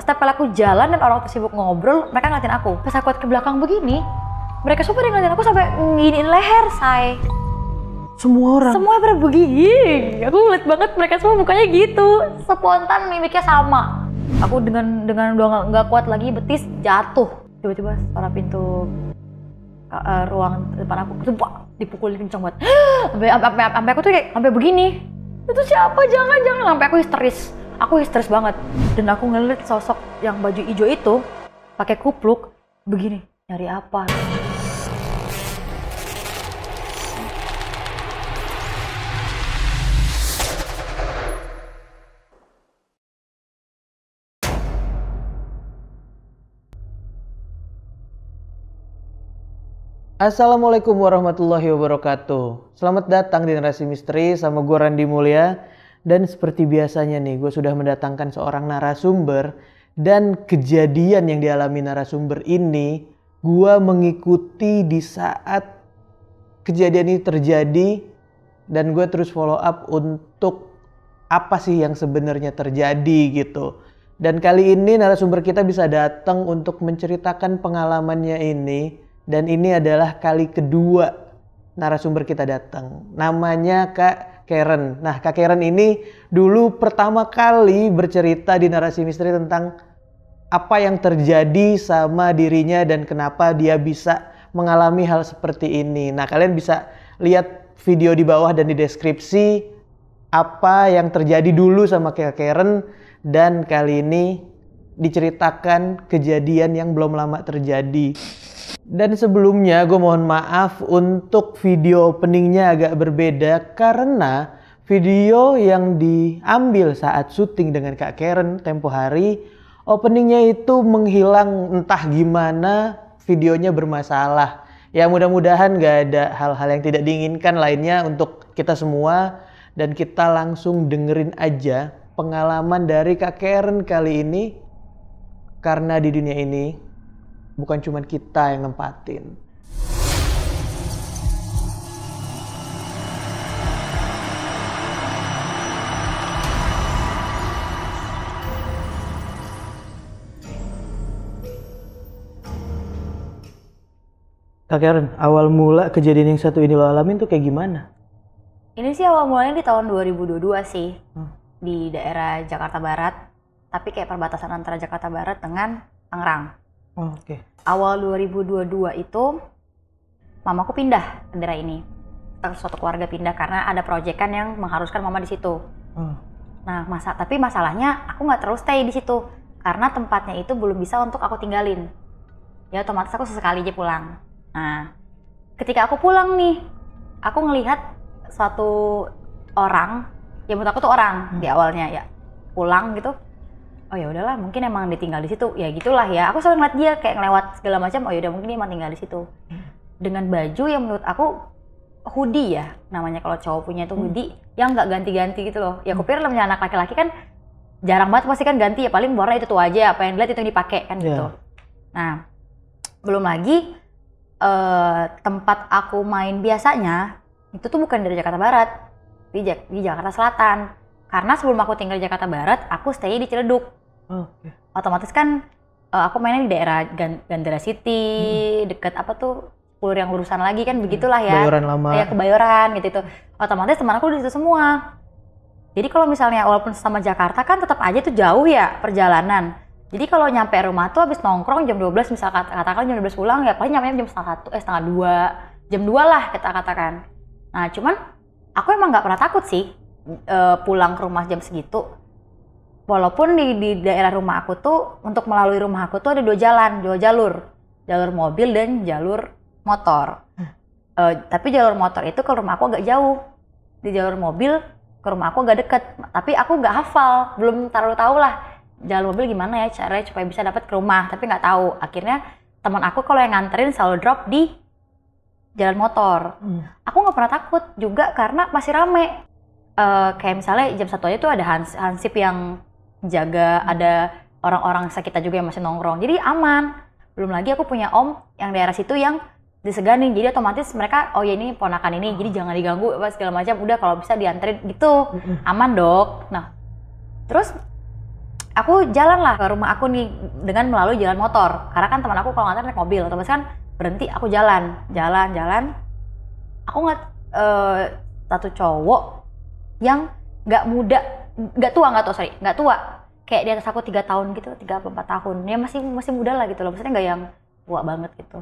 setiap kali aku jalan dan orang tuh sibuk ngobrol, mereka ngeliatin aku. Pas aku ke belakang begini, mereka semua pada ngeliatin aku sampai nginiin leher, say. Semua orang? Semua pada begini. Aku ngeliat banget mereka semua mukanya gitu. Spontan mimiknya sama. Aku dengan udah nggak kuat lagi, betis jatuh. Tiba-tiba suara pintu ruang depan aku dipukulin kenceng banget. Sampai aku tuh kayak sampai begini. Itu siapa? Jangan. Sampai aku histeris. Aku histeris banget. Dan aku ngeliat sosok yang baju hijau itu pakai kupluk begini. Nyari apa? Assalamualaikum warahmatullahi wabarakatuh. Selamat datang di Narasi Misteri sama gue Randy Mulya. Dan seperti biasanya nih, gue sudah mendatangkan seorang narasumber. Dan kejadian yang dialami narasumber ini, gue mengikuti di saat kejadian ini terjadi. Dan gue terus follow up untuk apa sih yang sebenarnya terjadi gitu. Dan kali ini narasumber kita bisa datang untuk menceritakan pengalamannya ini. Dan ini adalah kali kedua narasumber kita datang. Namanya Kak Karen. Nah, Kak Karen ini dulu pertama kali bercerita di Narasi Misteri tentang apa yang terjadi sama dirinya dan kenapa dia bisa mengalami hal seperti ini. Nah, kalian bisa lihat video di bawah dan di deskripsi apa yang terjadi dulu sama Kak Karen. Dan kali ini diceritakan kejadian yang belum lama terjadi. Dan sebelumnya gue mohon maaf untuk video openingnya agak berbeda karena video yang diambil saat syuting dengan Kak Karen tempo hari, openingnya itu menghilang entah gimana, videonya bermasalah. Ya mudah-mudahan gak ada hal-hal yang tidak diinginkan lainnya untuk kita semua. Dan kita langsung dengerin aja pengalaman dari Kak Karen kali ini. Karena di dunia ini bukan cuma kita yang nempatin. Kak Karen, awal mula kejadian yang satu ini lo alamin tuh kayak gimana? Ini sih awal mulanya di tahun 2022 sih. Di daerah Jakarta Barat. Tapi kayak perbatasan antara Jakarta Barat dengan Tangerang. Oh, oke. Awal 2022 itu mamaku pindah ke daerah ini. Suatu keluarga pindah karena ada proyekan yang mengharuskan mama di situ. Nah, tapi masalahnya aku nggak terus stay di situ karena tempatnya itu belum bisa untuk aku tinggalin. Ya otomatis aku sesekali aja pulang. Nah, ketika aku pulang nih, aku ngelihat suatu orang, ya menurut aku tuh orang di awalnya ya pulang gitu. Oh ya udahlah, mungkin emang ditinggal di situ. Ya gitulah ya. Aku selalu ngeliat dia kayak ngelewat segala macam. Oh ya udah mungkin dia emang tinggal di situ. Dengan baju yang menurut aku hoodie ya, namanya kalau cowok punya itu hoodie yang nggak ganti-ganti gitu loh. Ya aku pikir namanya anak laki-laki kan jarang banget pasti kan ganti ya, paling warna itu tuh aja. Apa yang dilihat itu yang dipakai kan gitu. Nah, belum lagi tempat aku main biasanya itu tuh bukan dari Jakarta Barat, di Jakarta Selatan. Karena sebelum aku tinggal di Jakarta Barat, aku stay di Ciledug. Otomatis kan aku mainnya di daerah Gandara City, deket apa tuh, Pulur yang lurusan lagi kan begitulah ya. Kebayoran lama. Ya Kebayoran gitu. Otomatis teman aku di situ semua. Jadi kalau misalnya walaupun sama Jakarta kan tetap aja tuh jauh ya perjalanan. Jadi kalau nyampe rumah tuh habis nongkrong jam 12 misal katakan jam 12 pulang ya paling nyampe jam setengah 2, jam 2 lah kita katakan. Nah cuman aku emang nggak pernah takut sih pulang ke rumah jam segitu. Walaupun di daerah rumah aku tuh untuk melalui rumah aku tuh ada dua jalur mobil dan jalur motor. Tapi jalur motor itu ke rumah aku agak jauh. Di jalur mobil ke rumah aku agak deket. Tapi aku nggak hafal, belum terlalu tahu lah jalur mobil gimana ya caranya supaya bisa dapat ke rumah. Tapi nggak tahu. Akhirnya teman aku kalau yang nganterin selalu drop di jalan motor. Aku nggak pernah takut juga karena masih rame. Kayak misalnya jam 1 aja tuh ada hansip yang jaga, ada orang-orang sekitar juga yang masih nongkrong, jadi aman. Belum lagi aku punya om yang daerah situ yang diseganin, jadi otomatis mereka oh ya ini ponakan ini, jadi jangan diganggu apa segala macam, udah kalau bisa dianterin gitu, aman dok. Nah terus aku jalan lah ke rumah aku nih dengan melalui jalan motor. Karena kan teman aku kalau nganter naik mobil, otomatis kan berhenti, aku jalan. Aku ngeliat satu cowok yang nggak tua. Kayak di atas aku 3 tahun gitu, 3 atau 4 tahun. Dia masih muda lah gitu loh, maksudnya nggak yang tua banget gitu.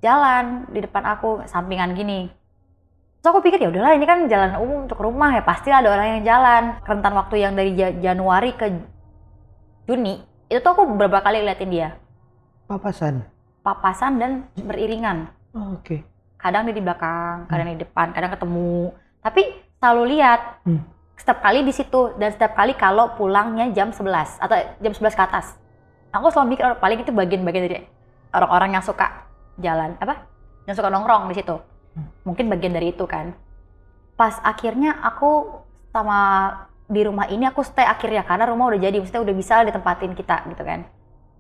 Jalan di depan aku, sampingan gini. Terus aku pikir ya udahlah, ini kan jalan umum untuk rumah ya, pasti ada orang yang jalan. Rentan waktu yang dari Januari ke Juni, itu tuh aku beberapa kali liatin dia. Papasan dan beriringan. Oh, oke. Kadang dia di belakang, kadang di depan, kadang ketemu. Tapi selalu lihat. Setiap kali di situ, dan setiap kali kalau pulangnya jam 11 atau jam 11 ke atas. Aku selalu mikir paling itu bagian-bagian dari orang-orang yang suka jalan, yang suka nongkrong di situ. Mungkin bagian dari itu kan. Pas akhirnya aku sama di rumah ini aku stay akhirnya karena rumah udah jadi, maksudnya udah bisa ditempatin kita gitu kan.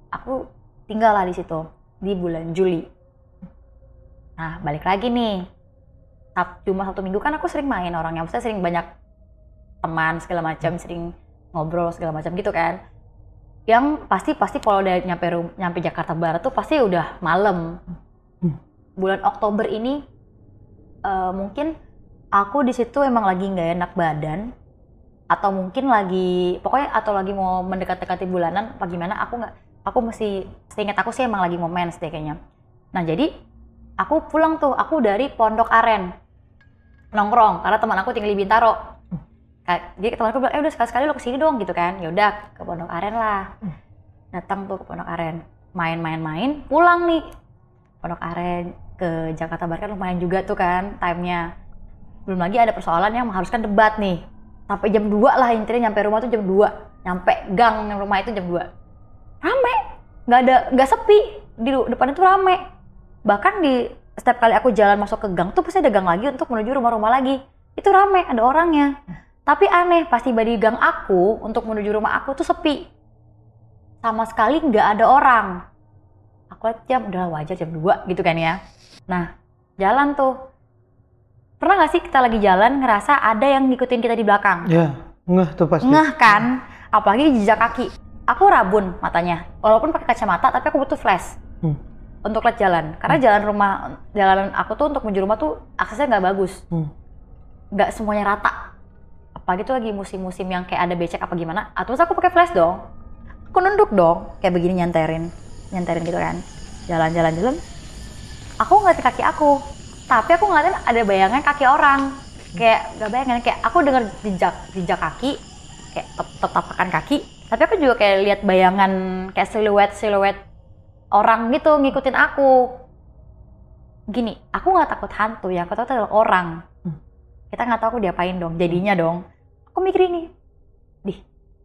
Aku tinggal lah di situ di bulan Juli. Nah, balik lagi nih. Cuma 1 minggu kan aku sering main orangnya, maksudnya sering banyak teman segala macam, sering ngobrol segala macam gitu kan. Yang pasti kalau udah nyampe Jakarta Barat tuh pasti udah malam. Bulan Oktober ini mungkin aku di situ emang lagi nggak enak badan, atau mungkin lagi mau mendekati bulanan apa gimana, aku masih seingat aku sih emang lagi mau mens deh kayaknya. Nah jadi aku pulang tuh, aku dari Pondok Aren nongkrong karena teman aku tinggal di Bintaro. Jadi teman aku bilang, udah sekali-sekali lo kesini dong gitu kan. Ya udah ke Pondok Aren lah. Datang tuh ke Pondok Aren, main, pulang nih. Pondok Aren ke Jakarta Barat kan lumayan juga tuh kan time-nya. Belum lagi ada persoalan yang mengharuskan debat nih. Sampai jam 2 lah intinya, nyampe rumah tuh jam 2. Nyampe gang rumah itu jam 2. Rame, nggak sepi. Di depan itu rame. Bahkan di setiap kali aku jalan masuk ke gang tuh pasti ada gang lagi untuk menuju rumah-rumah lagi. Itu rame, ada orangnya. Tapi aneh, pas tiba di gang aku untuk menuju rumah aku tuh sepi. Sama sekali nggak ada orang. Aku lihat jam, udah wajar jam 2 gitu kan ya. Nah, jalan tuh. Pernah nggak sih kita lagi jalan ngerasa ada yang ngikutin kita di belakang? Ya, ngeh tuh pasti. Ngeh kan? Apalagi jejak kaki. Aku rabun matanya. Walaupun pakai kacamata, tapi aku butuh flash. Untuk lihat jalan. Karena jalan aku tuh untuk menuju rumah tuh aksesnya nggak bagus. Nggak semuanya rata. Apalagi tuh lagi musim-musim yang kayak ada becek apa gimana. Terus aku pakai flash dong. Aku nunduk dong, kayak begini nyanterin gitu kan. Jalan. Aku ngeliatin kaki aku, tapi aku ngeliatin ada bayangan kaki orang. Kayak gak bayangan, kayak aku denger jejak kaki, kayak tapakan kaki. Tapi aku juga kayak lihat bayangan kayak siluet orang gitu ngikutin aku. Gini, aku nggak takut hantu, yang aku takut adalah orang. Kita nggak tahu aku diapain dong, jadinya dong. Aku mikir ini,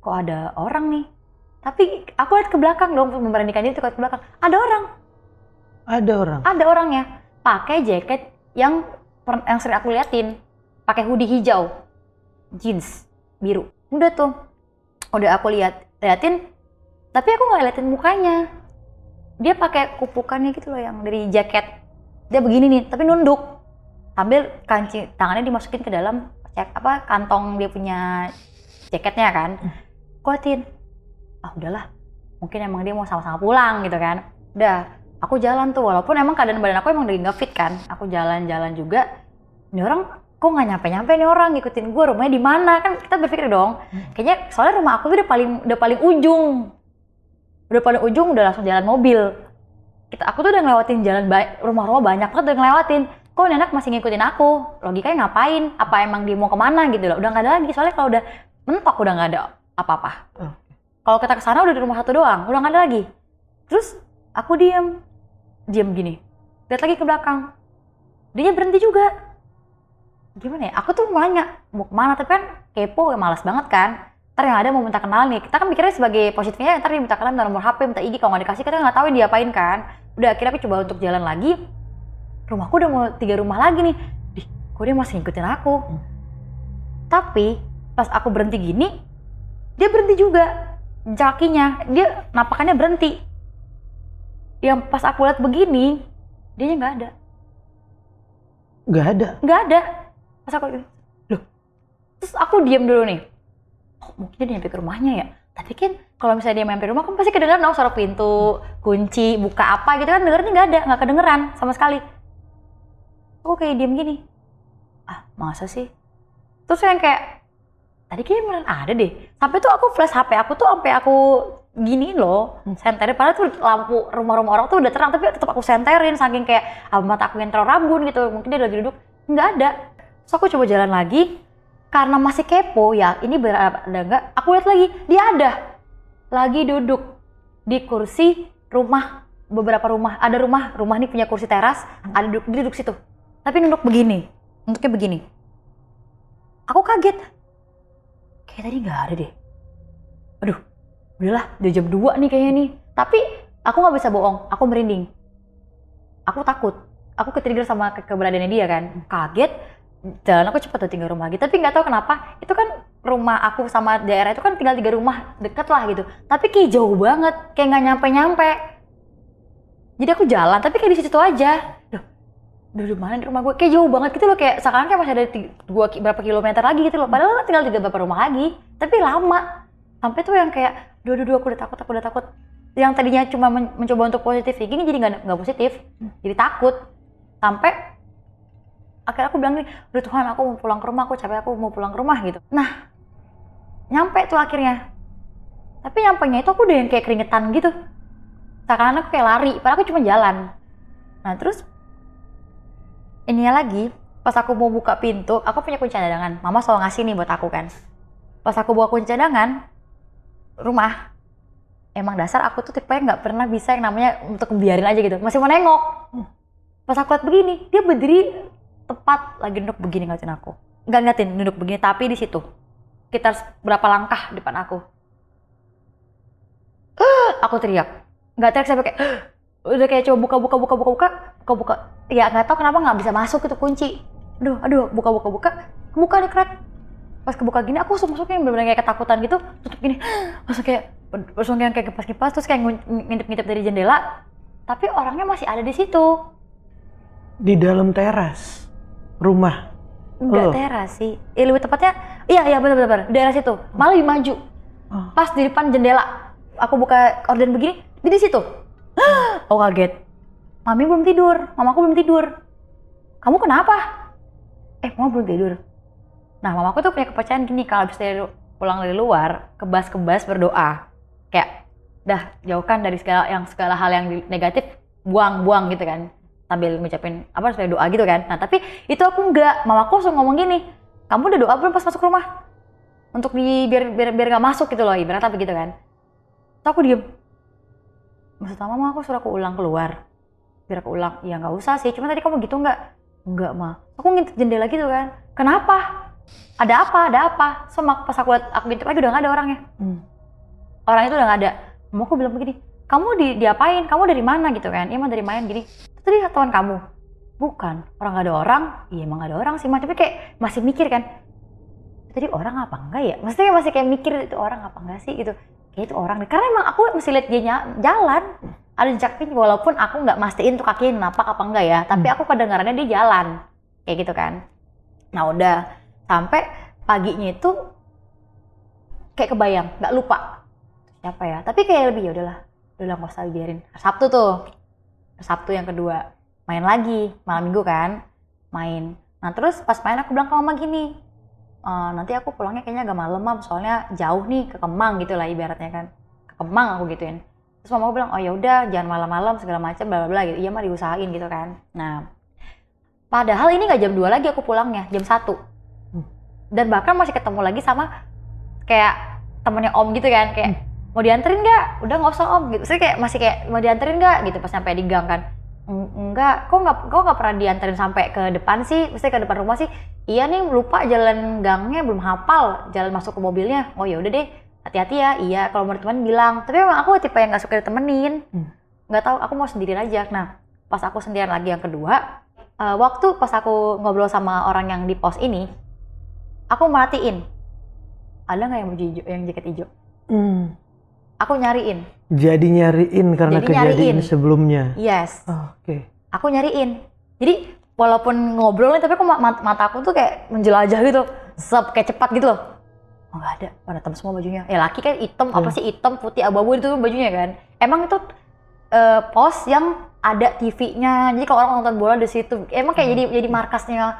kok ada orang nih? Tapi aku lihat ke belakang dong, memberanikan diri ke belakang. Ada orang. Ada orangnya. Pakai jaket yang sering aku liatin. Pakai hoodie hijau, jeans biru. Udah tuh, udah aku liatin. Tapi aku nggak liatin mukanya. Dia pakai kupukannya gitu loh, yang dari jaket. Dia begini nih, tapi nunduk. Sambil tangannya dimasukin ke dalam kantong dia punya jaketnya kan. Kuatin, udahlah, mungkin emang dia mau sama-sama pulang gitu kan. Udah, aku jalan tuh, walaupun emang keadaan badan aku emang lagi nggak fit kan. Aku jalan juga, ini orang kok nggak nyampe nih orang ngikutin gue, rumahnya di mana kan? Kita berpikir dong, kayaknya soalnya rumah aku tuh udah paling ujung, udah langsung jalan mobil. Aku tuh udah ngelewatin rumah-rumah banyak banget udah ngelewatin. Kok ini anak masih ngikutin aku? Logikanya ngapain? Apa emang dia mau kemana gitu loh? Udah nggak ada lagi, soalnya kalau udah mentok udah nggak ada apa-apa. Kalau kita kesana udah di rumah satu doang, udah nggak ada lagi. Terus aku diam gini, lihat lagi ke belakang. Dia berhenti juga. Gimana ya? Aku tuh nanya mau kemana, tapi kan kepo, malas banget kan. Ntar yang ada mau minta kenal nih. Kita kan mikirnya sebagai positifnya, ntar dia minta kenal, minta nomor HP, minta IG. Kalau nggak dikasih kita nggak tahu dia apain kan. Udah akhirnya aku coba untuk jalan lagi. Rumahku udah mau 3 rumah lagi nih. Kok dia masih ngikutin aku? Tapi pas aku berhenti gini, dia berhenti juga. Kakinya, dia napakannya berhenti. Yang pas aku lihat begini, dianya nggak ada. Nggak ada. Pas aku loh. Terus aku diam dulu nih. Mungkin dia nyampe ke rumahnya ya. Tapi kan kalau misalnya dia mampir rumah kan pasti kedengeran dong suara pintu, kunci, buka apa gitu kan, dengernya nggak kedengeran sama sekali. Aku kayak diem gini, ah masa sih? Terus yang kayak, tadi kayaknya beneran ada deh. Sampai tuh aku flash HP aku tuh sampai aku giniin loh, senterin. Padahal tuh lampu rumah-rumah orang tuh udah terang, tapi tetap aku senterin saking kayak mata aku yang terlalu rabun gitu. Mungkin dia lagi duduk, nggak ada. So aku coba jalan lagi, karena masih kepo ya, ini ada nggak? Aku lihat lagi, dia ada. Lagi duduk di kursi rumah, beberapa rumah. Ada rumah ini punya kursi teras, ada duduk situ. Tapi nunduk begini, nunduknya begini. Aku kaget. Kayak tadi nggak ada deh. Aduh, udahlah, udah jam 2 nih kayaknya nih. Tapi aku nggak bisa bohong, aku merinding. Aku takut. Aku ketrigger sama keberadaannya dia kan. Kaget. Jalan aku cepet tinggal rumah lagi, tapi nggak tahu kenapa itu kan rumah aku sama daerah itu kan tinggal 3 rumah deket lah gitu, tapi kayak jauh banget, kayak nggak nyampe. Jadi aku jalan tapi kayak di situ aja. Duh, mana di rumah gue, kayak jauh banget gitu loh, kayak sekarang kayak masih ada berapa kilometer lagi gitu loh, padahal tinggal 3 berapa rumah lagi, tapi lama. Sampai tuh yang kayak, duh aku udah takut. Yang tadinya cuma mencoba untuk positif thinking jadi nggak positif, jadi takut. Sampai akhirnya aku bilang nih, udah Tuhan aku mau pulang ke rumah, aku capek, aku mau pulang ke rumah gitu. Nah, nyampe tuh akhirnya. Tapi nyampenya itu aku udah yang kayak keringetan gitu. Seakan-akan aku kayak lari, padahal aku cuma jalan. Nah terus, ininya lagi, pas aku mau buka pintu, aku punya kunci cadangan. Mama selalu ngasih nih buat aku kan. Pas aku bawa kunci cadangan, rumah, emang dasar aku tuh tipenya nggak pernah bisa yang namanya untuk biarin aja gitu. Masih mau nengok. Pas aku liat begini, dia berdiri tepat lagi duduk begini ngeliatin aku. Nggak ngeliatin, duduk begini, tapi di situ. Sekitar berapa langkah depan aku. Aku teriak. Nggak teriak sampai kayak, udah kayak coba buka. Ya nggak tahu kenapa nggak bisa masuk itu kunci. Aduh, buka nih crack. Pas kebuka gini, aku masuknya bener-bener kayak ketakutan gitu, tutup gini. Langsung yang kayak kipas-kipas, terus kayak ngintip-ngintip dari jendela. Tapi orangnya masih ada di situ. Di dalam teras rumah? Enggak teras sih, lebih tepatnya iya benar daerah situ, malah lebih maju. Pas di depan jendela aku buka orden begini, di situ. Aku kaget. Mamaku belum tidur. Kamu kenapa? Mama belum tidur. Nah, mamaku tuh punya kepercayaan gini, kalau habis pulang dari luar, kebas berdoa, kayak dah jauhkan dari segala hal yang negatif, buang gitu kan, sambil ngucapin supaya doa gitu kan. Nah tapi itu aku enggak, mamaku langsung ngomong gini, kamu udah doa belum pas masuk rumah? Untuk biar nggak masuk gitu loh, ibaratnya begitu kan. Terus aku diem. Maksudnya mama aku suruh aku ulang keluar. Biar aku ulang, ya nggak usah sih, cuma tadi kamu gitu nggak? Enggak ma. Aku ngintip jendela gitu kan. Kenapa? Ada apa? Sama pas aku ngintip lagi udah nggak ada orangnya. Orang itu udah nggak ada. Mamaku bilang begini, kamu diapain? Kamu dari mana gitu kan? Emang dari mana gini? Tadi teman kamu? Bukan, orang gak ada orang. Iya emang gak ada orang sih, tapi kayak masih mikir kan, tadi orang apa enggak ya? Maksudnya masih kayak mikir itu orang apa enggak sih gitu. Kayak itu orang deh, karena emang aku masih lihat dia jalan. Ada jejak kaki, walaupun aku nggak mastiin tuh kakinya napak apa enggak ya, tapi aku kedengarannya dia jalan. Kayak gitu kan. Nah udah, sampai paginya itu kayak kebayang, nggak lupa. Siapa ya? Tapi kayak lebih ya udahlah nggak usah biarin. Sabtu yang kedua main lagi, malam minggu kan main. Nah terus pas main aku bilang ke mama gini, nanti aku pulangnya kayaknya agak malam mam, soalnya jauh nih ke Kemang gitu lah ibaratnya kan, ke Kemang aku gituin. Terus mama aku bilang, oh ya udah jangan malam-malam segala macam bla bla bla gitu. Iya mah diusahain gitu kan. Nah padahal ini nggak jam 2 lagi aku pulangnya, jam 1. Dan bahkan masih ketemu lagi sama kayak temennya om gitu kan, kayak mau dianterin nggak? Udah nggak usah om gitu. Saya kayak masih kayak mau dianterin nggak gitu pas sampai di gang kan. Enggak, kok nggak pernah dianterin sampai ke depan sih, mesti ke depan rumah sih. Iya nih lupa jalan gangnya, belum hafal jalan masuk ke mobilnya. Oh ya udah deh, hati-hati ya. Iya kalau mau ditemenin bilang. Tapi memang aku tipe yang nggak suka ditemenin. Nggak tahu, aku mau sendirian aja. Nah pas aku sendirian lagi yang kedua, waktu pas aku ngobrol sama orang yang di pos ini, aku merhatiin ada nggak yang jaket hijau. Aku nyariin. Jadi nyariin karena kejadian sebelumnya. Yes. Oke. Aku nyariin. Jadi walaupun ngobrol nih, tapi aku mata aku tuh kayak menjelajah gitu, kayak cepat gitu loh. Oh nggak ada, warna hitam semua bajunya. Ya laki kan hitam, apa sih hitam, putih, abu-abu itu bajunya kan. Emang itu pos yang ada TV-nya, jadi kalau orang nonton bola di situ, emang kayak jadi markasnya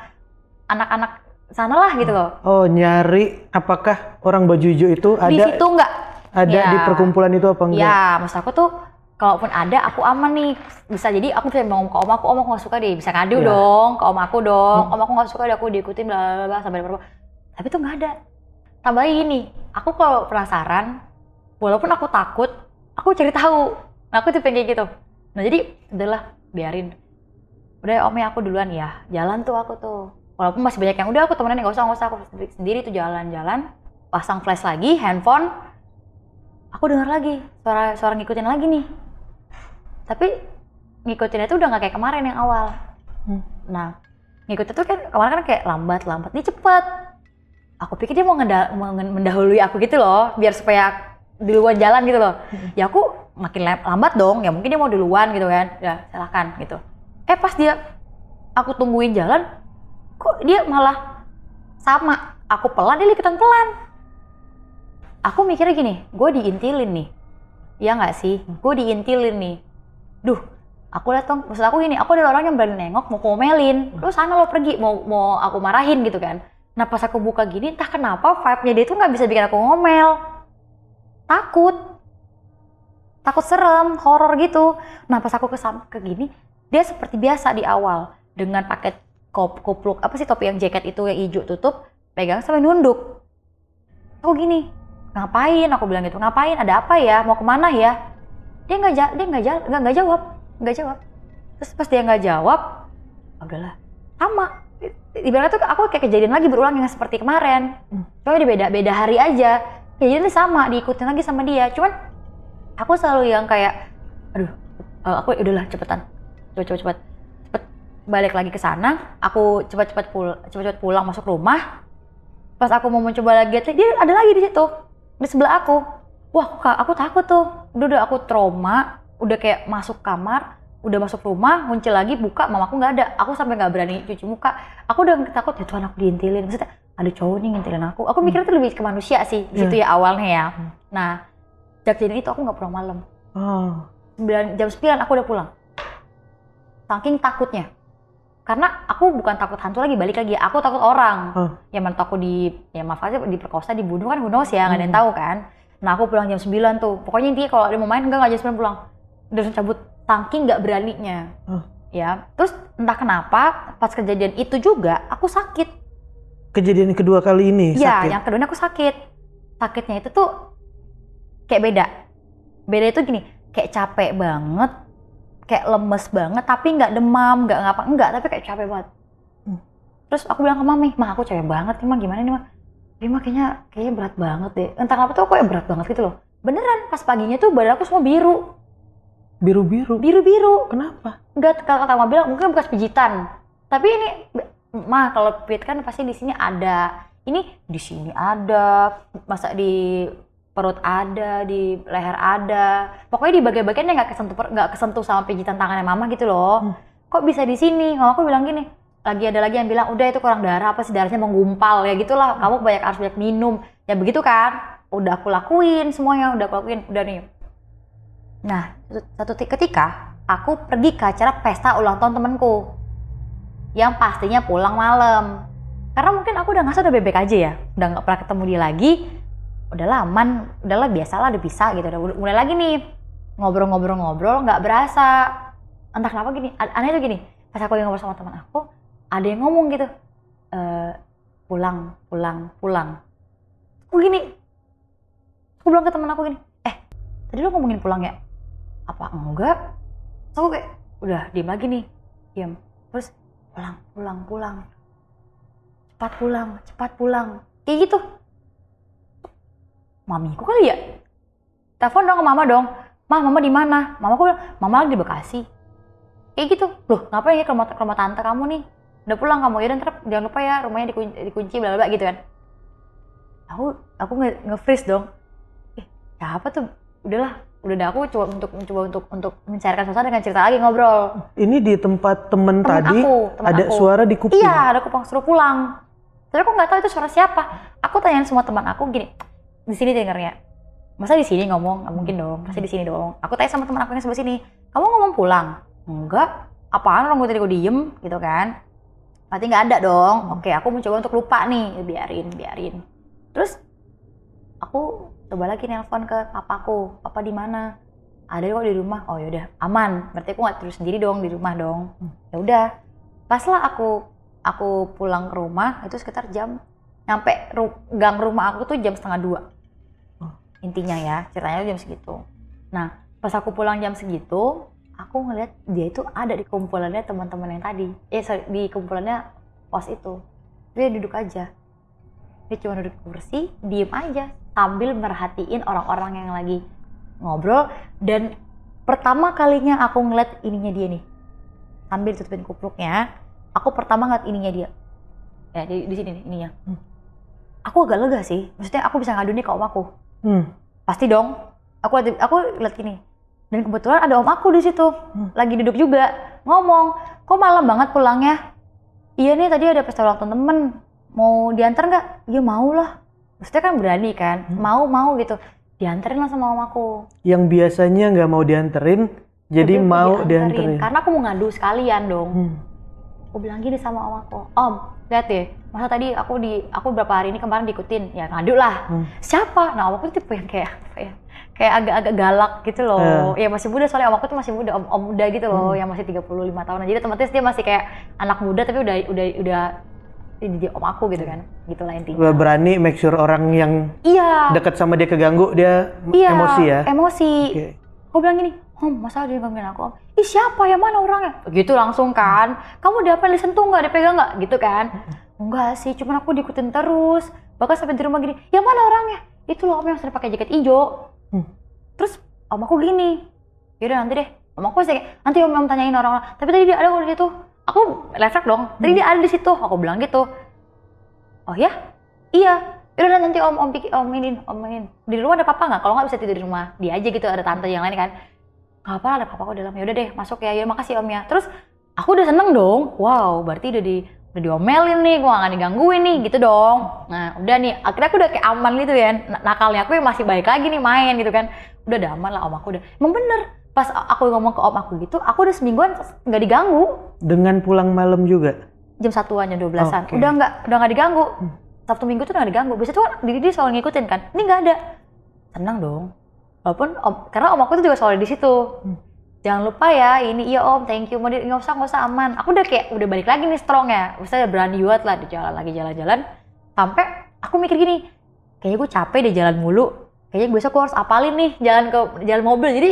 anak-anak sana lah gitu loh. Oh nyari apakah orang baju hijau itu ada? Di situ nggak? Ada di perkumpulan itu apa enggak? Ya, maksud aku tuh kalaupun ada aku aman nih. Bisa jadi aku bisa ngomong ke om aku nggak suka deh. Bisa ngadu dong ke om aku dong. Om aku nggak suka deh aku diikutin bla bla bla sampai berapa. Tapi tuh nggak ada. Tambah ini, aku kalau penasaran, walaupun aku takut, aku cari tahu. Nah, aku tipe kayak gitu. Nah jadi udahlah biarin. Udah omnya aku duluan ya. Jalan tuh aku tuh. Walaupun masih banyak yang udah aku temenan nggak usah aku sendiri tuh jalan-jalan. Pasang flash lagi, handphone. Aku dengar lagi suara ngikutin lagi nih. Tapi ngikutinnya itu udah nggak kayak kemarin yang awal. Nah ngikutin tuh kan kemarin kan kayak lambat. Ini cepet. Aku pikir dia mau mendahului aku gitu loh, biar supaya duluan jalan gitu loh. Ya aku makin lambat dong. Ya mungkin dia mau duluan gitu kan. Ya silakan gitu. Pas aku tungguin jalan, kok dia malah sama. Aku pelan, dia ikutan pelan. Aku mikirnya gini, gue diintilin nih. Ya nggak sih? Gue diintilin nih. Duh, aku liat dong, maksud aku gini, aku ada orang yang berani nengok, mau komelin. Lu sana lo pergi, mau aku marahin gitu kan. Nah pas aku buka gini, entah kenapa vibe-nya dia tuh nggak bisa bikin aku ngomel. Takut serem, horor gitu. Nah pas aku ke gini, dia seperti biasa di awal. Dengan pakai kupluk, apa sih topi yang jaket itu yang hijau tutup, pegang sampai nunduk. Aku gini, ngapain? Aku bilang gitu, ngapain? Ada apa ya? Mau kemana ya? Dia nggak jawab. Terus pas dia nggak jawab, udahlah, sama. Ibaratnya tuh aku kayak kejadian lagi berulang yang seperti kemarin. Cuma di beda hari aja. Kejadiannya sama, diikutin lagi sama dia. Cuman aku selalu yang kayak, aduh, aku udahlah cepetan, cepet balik lagi ke sana. Aku cepet pulang masuk rumah. Pas aku mau mencoba lagi, dia ada lagi di situ, di sebelah aku. Wah, aku takut tuh. Udah aku trauma, udah kayak masuk kamar, udah masuk rumah, muncul lagi, buka, mamaku nggak ada. Aku sampai nggak berani cuci muka. Aku udah takut, ya Tuhan aku diintilin. Maksudnya ada cowok nih ngintilin aku. Aku mikirnya tuh lebih ke manusia sih, di situ ya awalnya ya. Nah, sejak kejadian itu aku nggak pulang malam. Jam 9 aku udah pulang. Saking takutnya. Karena aku bukan takut hantu lagi, balik lagi. Aku takut orang. Ya mana aku maaf aja, diperkosa, dibunuh kan, who knows ya, nggak ada yang tahu kan. Nah aku pulang jam 9 tuh. Pokoknya intinya kalau ada mau main, enggak jam 9 pulang. Udah cabut, saking nggak beraninya. Ya, terus entah kenapa pas kejadian itu juga aku sakit. Kejadian kedua kali ini sakit? Iya, yang kedua aku sakit. Sakitnya itu tuh kayak beda. Beda itu gini, kayak capek banget, kayak lemes banget, tapi nggak demam, nggak, tapi kayak capek banget. Terus aku bilang ke Mami, "Mah aku capek banget nih, Mah gimana nih, Mah?" Dia mah kayaknya berat banget deh. Entah kenapa tuh aku kayak berat banget gitu loh. Beneran, pas paginya tuh badan aku semua biru. Biru-biru. Kenapa? Enggak, kalau kata Mama bilang mungkin bekas pijitan. Tapi ini, Mah kalau pijit kan pasti di sini ada. Ini di sini ada, masa di perut ada, di leher ada. Pokoknya di bagian-bagian yang nggak kesentuh sama pijitan tangannya Mama gitu loh. Kok bisa di sini? Mama aku bilang gini. Ada lagi yang bilang, udah itu kurang darah, apa sih darahnya menggumpal ya gitulah. Kamu harus banyak minum. Ya begitu kan? Udah aku lakuin semuanya, udah nih. Nah, satu ketika aku pergi ke acara pesta ulang tahun temanku yang pastinya pulang malam. Karena mungkin aku udah ngerasa udah bebek aja ya, udah nggak pernah ketemu dia lagi, udahlah aman, udahlah biasalah udah bisa gitu. Udah mulai lagi nih ngobrol, nggak berasa. Entah kenapa gini, aneh tuh gini. Pas aku lagi ngobrol sama teman aku, ada yang ngomong gitu, pulang. Aku gini, aku bilang ke teman aku gini, tadi lo ngomongin pulang ya? Apa enggak? Terus aku kayak, udah diem lagi nih, diam. Terus pulang. Cepat pulang. Kayak gitu. Mamiku kali ya? Telepon dong ke Mama dong. Mah, Mama di mana? Mamaku bilang, Mama lagi di Bekasi. Kayak gitu. Loh, ngapain ya ke rumah tante kamu nih? Udah pulang kamu, ya ntar jangan lupa ya rumahnya dikunci bla bla gitu kan. Aku nge-freeze dong. Siapa tuh? Udah aku coba untuk mencairkan suasana dengan cerita lagi, ngobrol. Ini di tempat temen tadi temen ada aku. Suara di kuping? Iya, ada kupang suruh pulang. Tapi aku nggak tahu itu suara siapa. aku tanyain semua teman aku gini, di sini dengarnya, masa di sini ngomong? Nggak mungkin dong, pasti di sini dong. Aku tanya sama teman aku yang sebelah sini, kamu ngomong pulang? Enggak, apaan orang gue tadi gue diem gitu kan? Berarti nggak ada dong. Oke, aku mencoba untuk lupa nih, biarin. Terus aku coba lagi nelpon ke papaku, papa di mana? Ada kok di rumah. Oh yaudah, aman. Berarti aku nggak terus sendiri dong di rumah dong. Ya udah, pas lah aku pulang ke rumah itu sekitar nyampe gang rumah aku tuh jam 1:30. Intinya ya, ceritanya jam segitu. Nah, pas aku pulang jam segitu, aku ngeliat dia itu ada di kumpulannya teman-teman yang tadi. Di kumpulannya pos itu. Dia duduk aja. Dia cuma duduk di kursi, diem aja sambil merhatiin orang-orang yang lagi ngobrol. Dan pertama kalinya aku ngeliat ininya dia nih, sambil tutupin kupluknya, aku pertama ngeliat ininya dia. Ya di sini nih ininya. Aku agak lega sih, maksudnya aku bisa ngadu nih ke om aku. Pasti dong. Aku liat gini. Dan kebetulan ada om aku di situ, lagi duduk juga, ngomong, kok malam banget pulangnya? Iya nih tadi ada pesta ulang tahun temen, mau diantar nggak? Iya mau lah. Maksudnya kan berani kan, mau gitu. Dianterin lah sama om aku. Yang biasanya nggak mau dianterin, jadi mau dianterin. Karena aku mau ngadu sekalian dong. Aku bilang gini sama om aku, om lihat deh, masa tadi aku berapa hari ini kemarin diikutin, ya ngadu lah. Siapa? Nah om aku tuh tipe yang kayak agak-agak galak gitu loh. Ya masih muda soalnya om aku tuh masih muda, om muda gitu loh, yang masih 35 tahunan. Jadi otomatis dia masih kayak anak muda tapi udah jadi om aku gitu kan. Gitulah intinya. Berani make sure orang yang dekat sama dia keganggu, dia emosi ya? Emosi. Okay. Aku bilang gini, om masa dia gangguin aku? Om, ih siapa ya, mana orangnya? Gitu langsung kan. Kamu diapa, disentuh nggak, dipegang nggak? Gitu kan. Enggak sih, cuman aku diikutin terus. Bahkan sampai di rumah gini, ya mana orangnya? Itu loh om yang sering pakai jaket hijau. Terus om aku gini, yaudah nanti deh. Om aku sih nanti om tanyain orang-orang. Tapi tadi dia ada kok di situ. Aku refleks dong. Tadi dia ada di situ. Aku bilang gitu. Oh ya? Iya. Yaudah nanti om mainin. Di rumah ada papa nggak? Kalau nggak bisa tidur di rumah dia aja gitu. Ada tante yang lain kan. Nggak apa, ada papa kok dalam. Yaudah deh masuk ya. Ya makasih om ya. Terus aku udah seneng dong. Wow, berarti udah diomelin nih, gue gak digangguin nih, gitu dong. Nah udah nih, akhirnya aku udah kayak aman gitu ya. Nakalnya aku masih balik lagi nih main gitu kan. Udah aman lah om aku udah. Emang bener, pas aku ngomong ke om aku gitu, aku udah semingguan gak diganggu. Dengan pulang malam juga? Jam 1-an, jam 12-an. Okay. Udah gak diganggu. Sabtu Minggu tuh gak diganggu. Biasanya tuh dia selalu ngikutin kan. Ini gak ada. Tenang dong. Walaupun karena om aku tuh juga selalu di situ. Jangan lupa ya, ini iya om, thank you, nggak usah aman. Aku udah balik lagi nih strong ya, udah berani buat lah di jalan-jalan. Sampai aku mikir gini, kayaknya gue capek deh jalan mulu. Kayaknya besok gue harus apalin nih jalan mobil. Jadi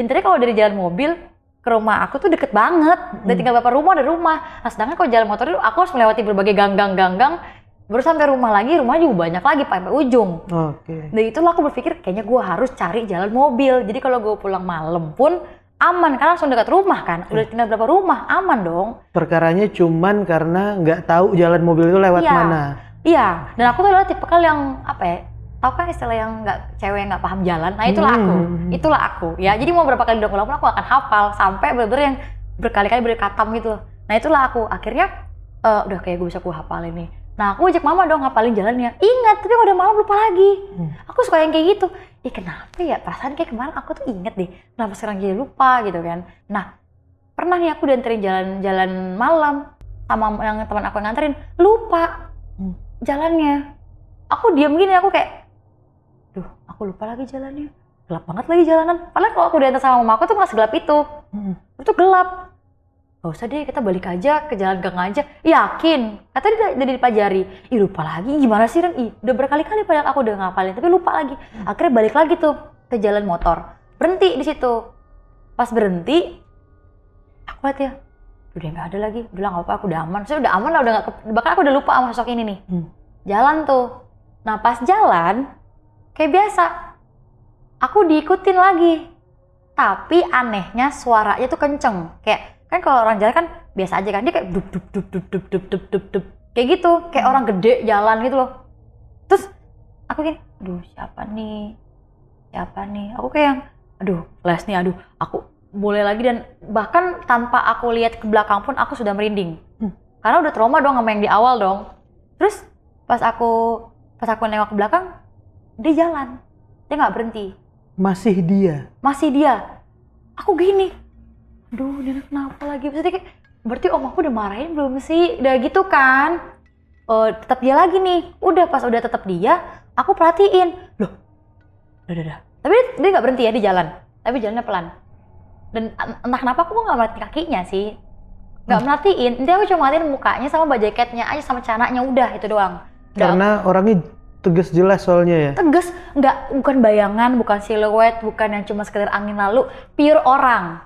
intinya kalau dari jalan mobil ke rumah aku tuh deket banget. Udah tinggal beberapa rumah ada rumah. Nah sedangkan kalau jalan motor itu aku harus melewati berbagai gang-gang. Baru sampai rumah juga banyak lagi sampai ujung. Oke. Dan itulah aku berpikir kayaknya gue harus cari jalan mobil. Jadi kalau gue pulang malam pun aman, karena langsung dekat rumah kan, udah tinggal berapa rumah, aman dong. Perkaranya cuman karena nggak tahu jalan mobil itu lewat mana. Iya, dan aku tuh adalah tipikal yang apa ya, tau kan istilah yang cewek yang nggak paham jalan, nah itulah aku, ya. Jadi mau berapa kali ulang pun aku akan hafal, sampai bener-bener yang berkali-kali berkatam gitu. Nah itulah aku, akhirnya udah kayak gue bisa hafalin nih. Nah aku ajak mama dong ngapalin jalannya, ingat tapi kalau udah malam lupa lagi. Aku suka yang kayak gitu. Kenapa ya, perasaan kayak kemarin aku tuh inget deh, kenapa sekarang jadi lupa gitu kan. Nah pernah nih aku dianterin jalan malam sama yang teman aku yang nganterin, lupa jalannya. Aku diam gini, aku kayak duh aku lupa lagi jalannya, gelap banget lagi jalanan. Padahal kalau aku diantar sama mama aku tuh nggak segelap itu. Itu gelap. Gak usah deh, kita balik aja ke jalan gang aja. Yakin? Kata dia udah dipelajari. Ih lupa lagi, gimana sih Ren? Udah berkali-kali padahal aku udah ngapalin, tapi lupa lagi. Akhirnya balik lagi tuh ke jalan motor. Berhenti di situ. Pas berhenti, aku lihat ya, udah nggak ada lagi. Udah nggak apa-apa, aku udah aman. Saya udah aman lah, bahkan aku udah lupa sama sosok ini nih. Jalan tuh. Nah pas jalan, kayak biasa, aku diikutin lagi. Tapi anehnya suaranya tuh kenceng, kayak kan kalau orang jalan kan biasa aja kan, dia kayak dup kayak gitu, kayak orang gede jalan gitu loh. Terus aku gini, aduh siapa nih, aku kayak yang aduh les nih, aku mulai lagi. Dan bahkan tanpa aku lihat ke belakang pun aku sudah merinding, karena udah trauma dong sama yang di awal dong. Terus pas aku Pas aku nengok ke belakang, dia jalan. Dia nggak berhenti. Masih dia? Masih dia. Aku gini, aduh dia kenapa lagi? Maksudnya kayak, berarti om aku udah marahin belum sih? Udah gitu kan. Tetap dia lagi nih. Udah pas udah tetap dia, aku perhatiin. Loh, udah. Tapi dia nggak berhenti ya, dia jalan. Tapi jalannya pelan. Dan entah kenapa aku nggak merhatiin kakinya sih. Nggak merhatiin. Nanti aku cuma merhatiin mukanya sama baju jaketnya aja sama celananya, udah itu doang. Karena orangnya tegas jelas soalnya ya? Tegas, bukan bayangan, bukan siluet, bukan yang cuma sekedar angin lalu. Pure orang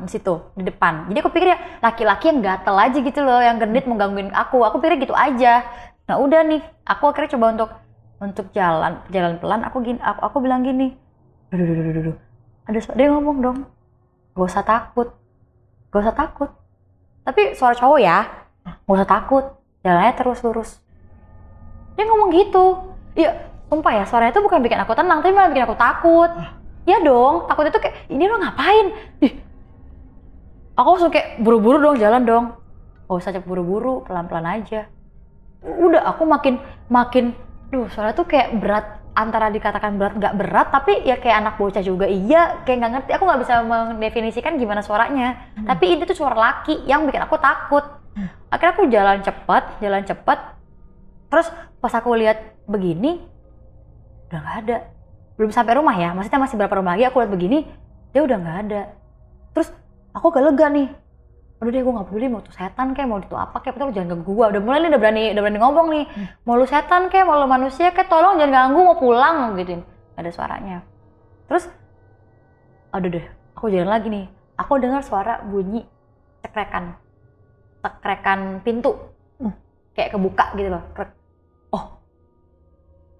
di situ, di depan. Jadi aku pikir ya laki-laki yang gatel aja gitu loh, yang genit mau gangguin aku. Aku pikir gitu aja. Nah udah nih, aku akhirnya coba untuk jalan pelan. Aku bilang gini, duh. Dia ngomong dong, gak usah takut. Tapi suara cowok ya, gak usah takut, jalannya terus lurus. Dia ngomong gitu. Iya, sumpah ya, suaranya itu bukan bikin aku tenang, tapi malah bikin aku takut. Ya dong, takut itu kayak, ini lo ngapain? Aku langsung kayak buru-buru dong, jalan dong. Gak usah cepet buru-buru, pelan-pelan aja. Udah, aku makin, suara tuh kayak berat, antara dikatakan berat gak berat, tapi ya kayak anak bocah juga. Iya, kayak gak ngerti, aku gak bisa mendefinisikan gimana suaranya. Tapi ini tuh suara laki yang bikin aku takut. Akhirnya aku jalan cepet. Terus pas aku lihat begini, udah gak ada. Belum sampai rumah ya, maksudnya masih berapa rumah lagi aku lihat begini, dia udah gak ada. Terus aku agak lega nih. Udah deh, gue gak peduli mau tuh setan kayak, mau itu apa kayak, betul jangan ganggu gue. Udah mulai nih, udah berani ngomong nih. Mau lu setan kayak, mau lu manusia kayak, tolong jangan ganggu, mau pulang gituin. Gak ada suaranya. Terus, aduh deh, aku jalan lagi nih. Aku dengar suara bunyi tekrekan pintu. Kayak kebuka gitu loh. Oh,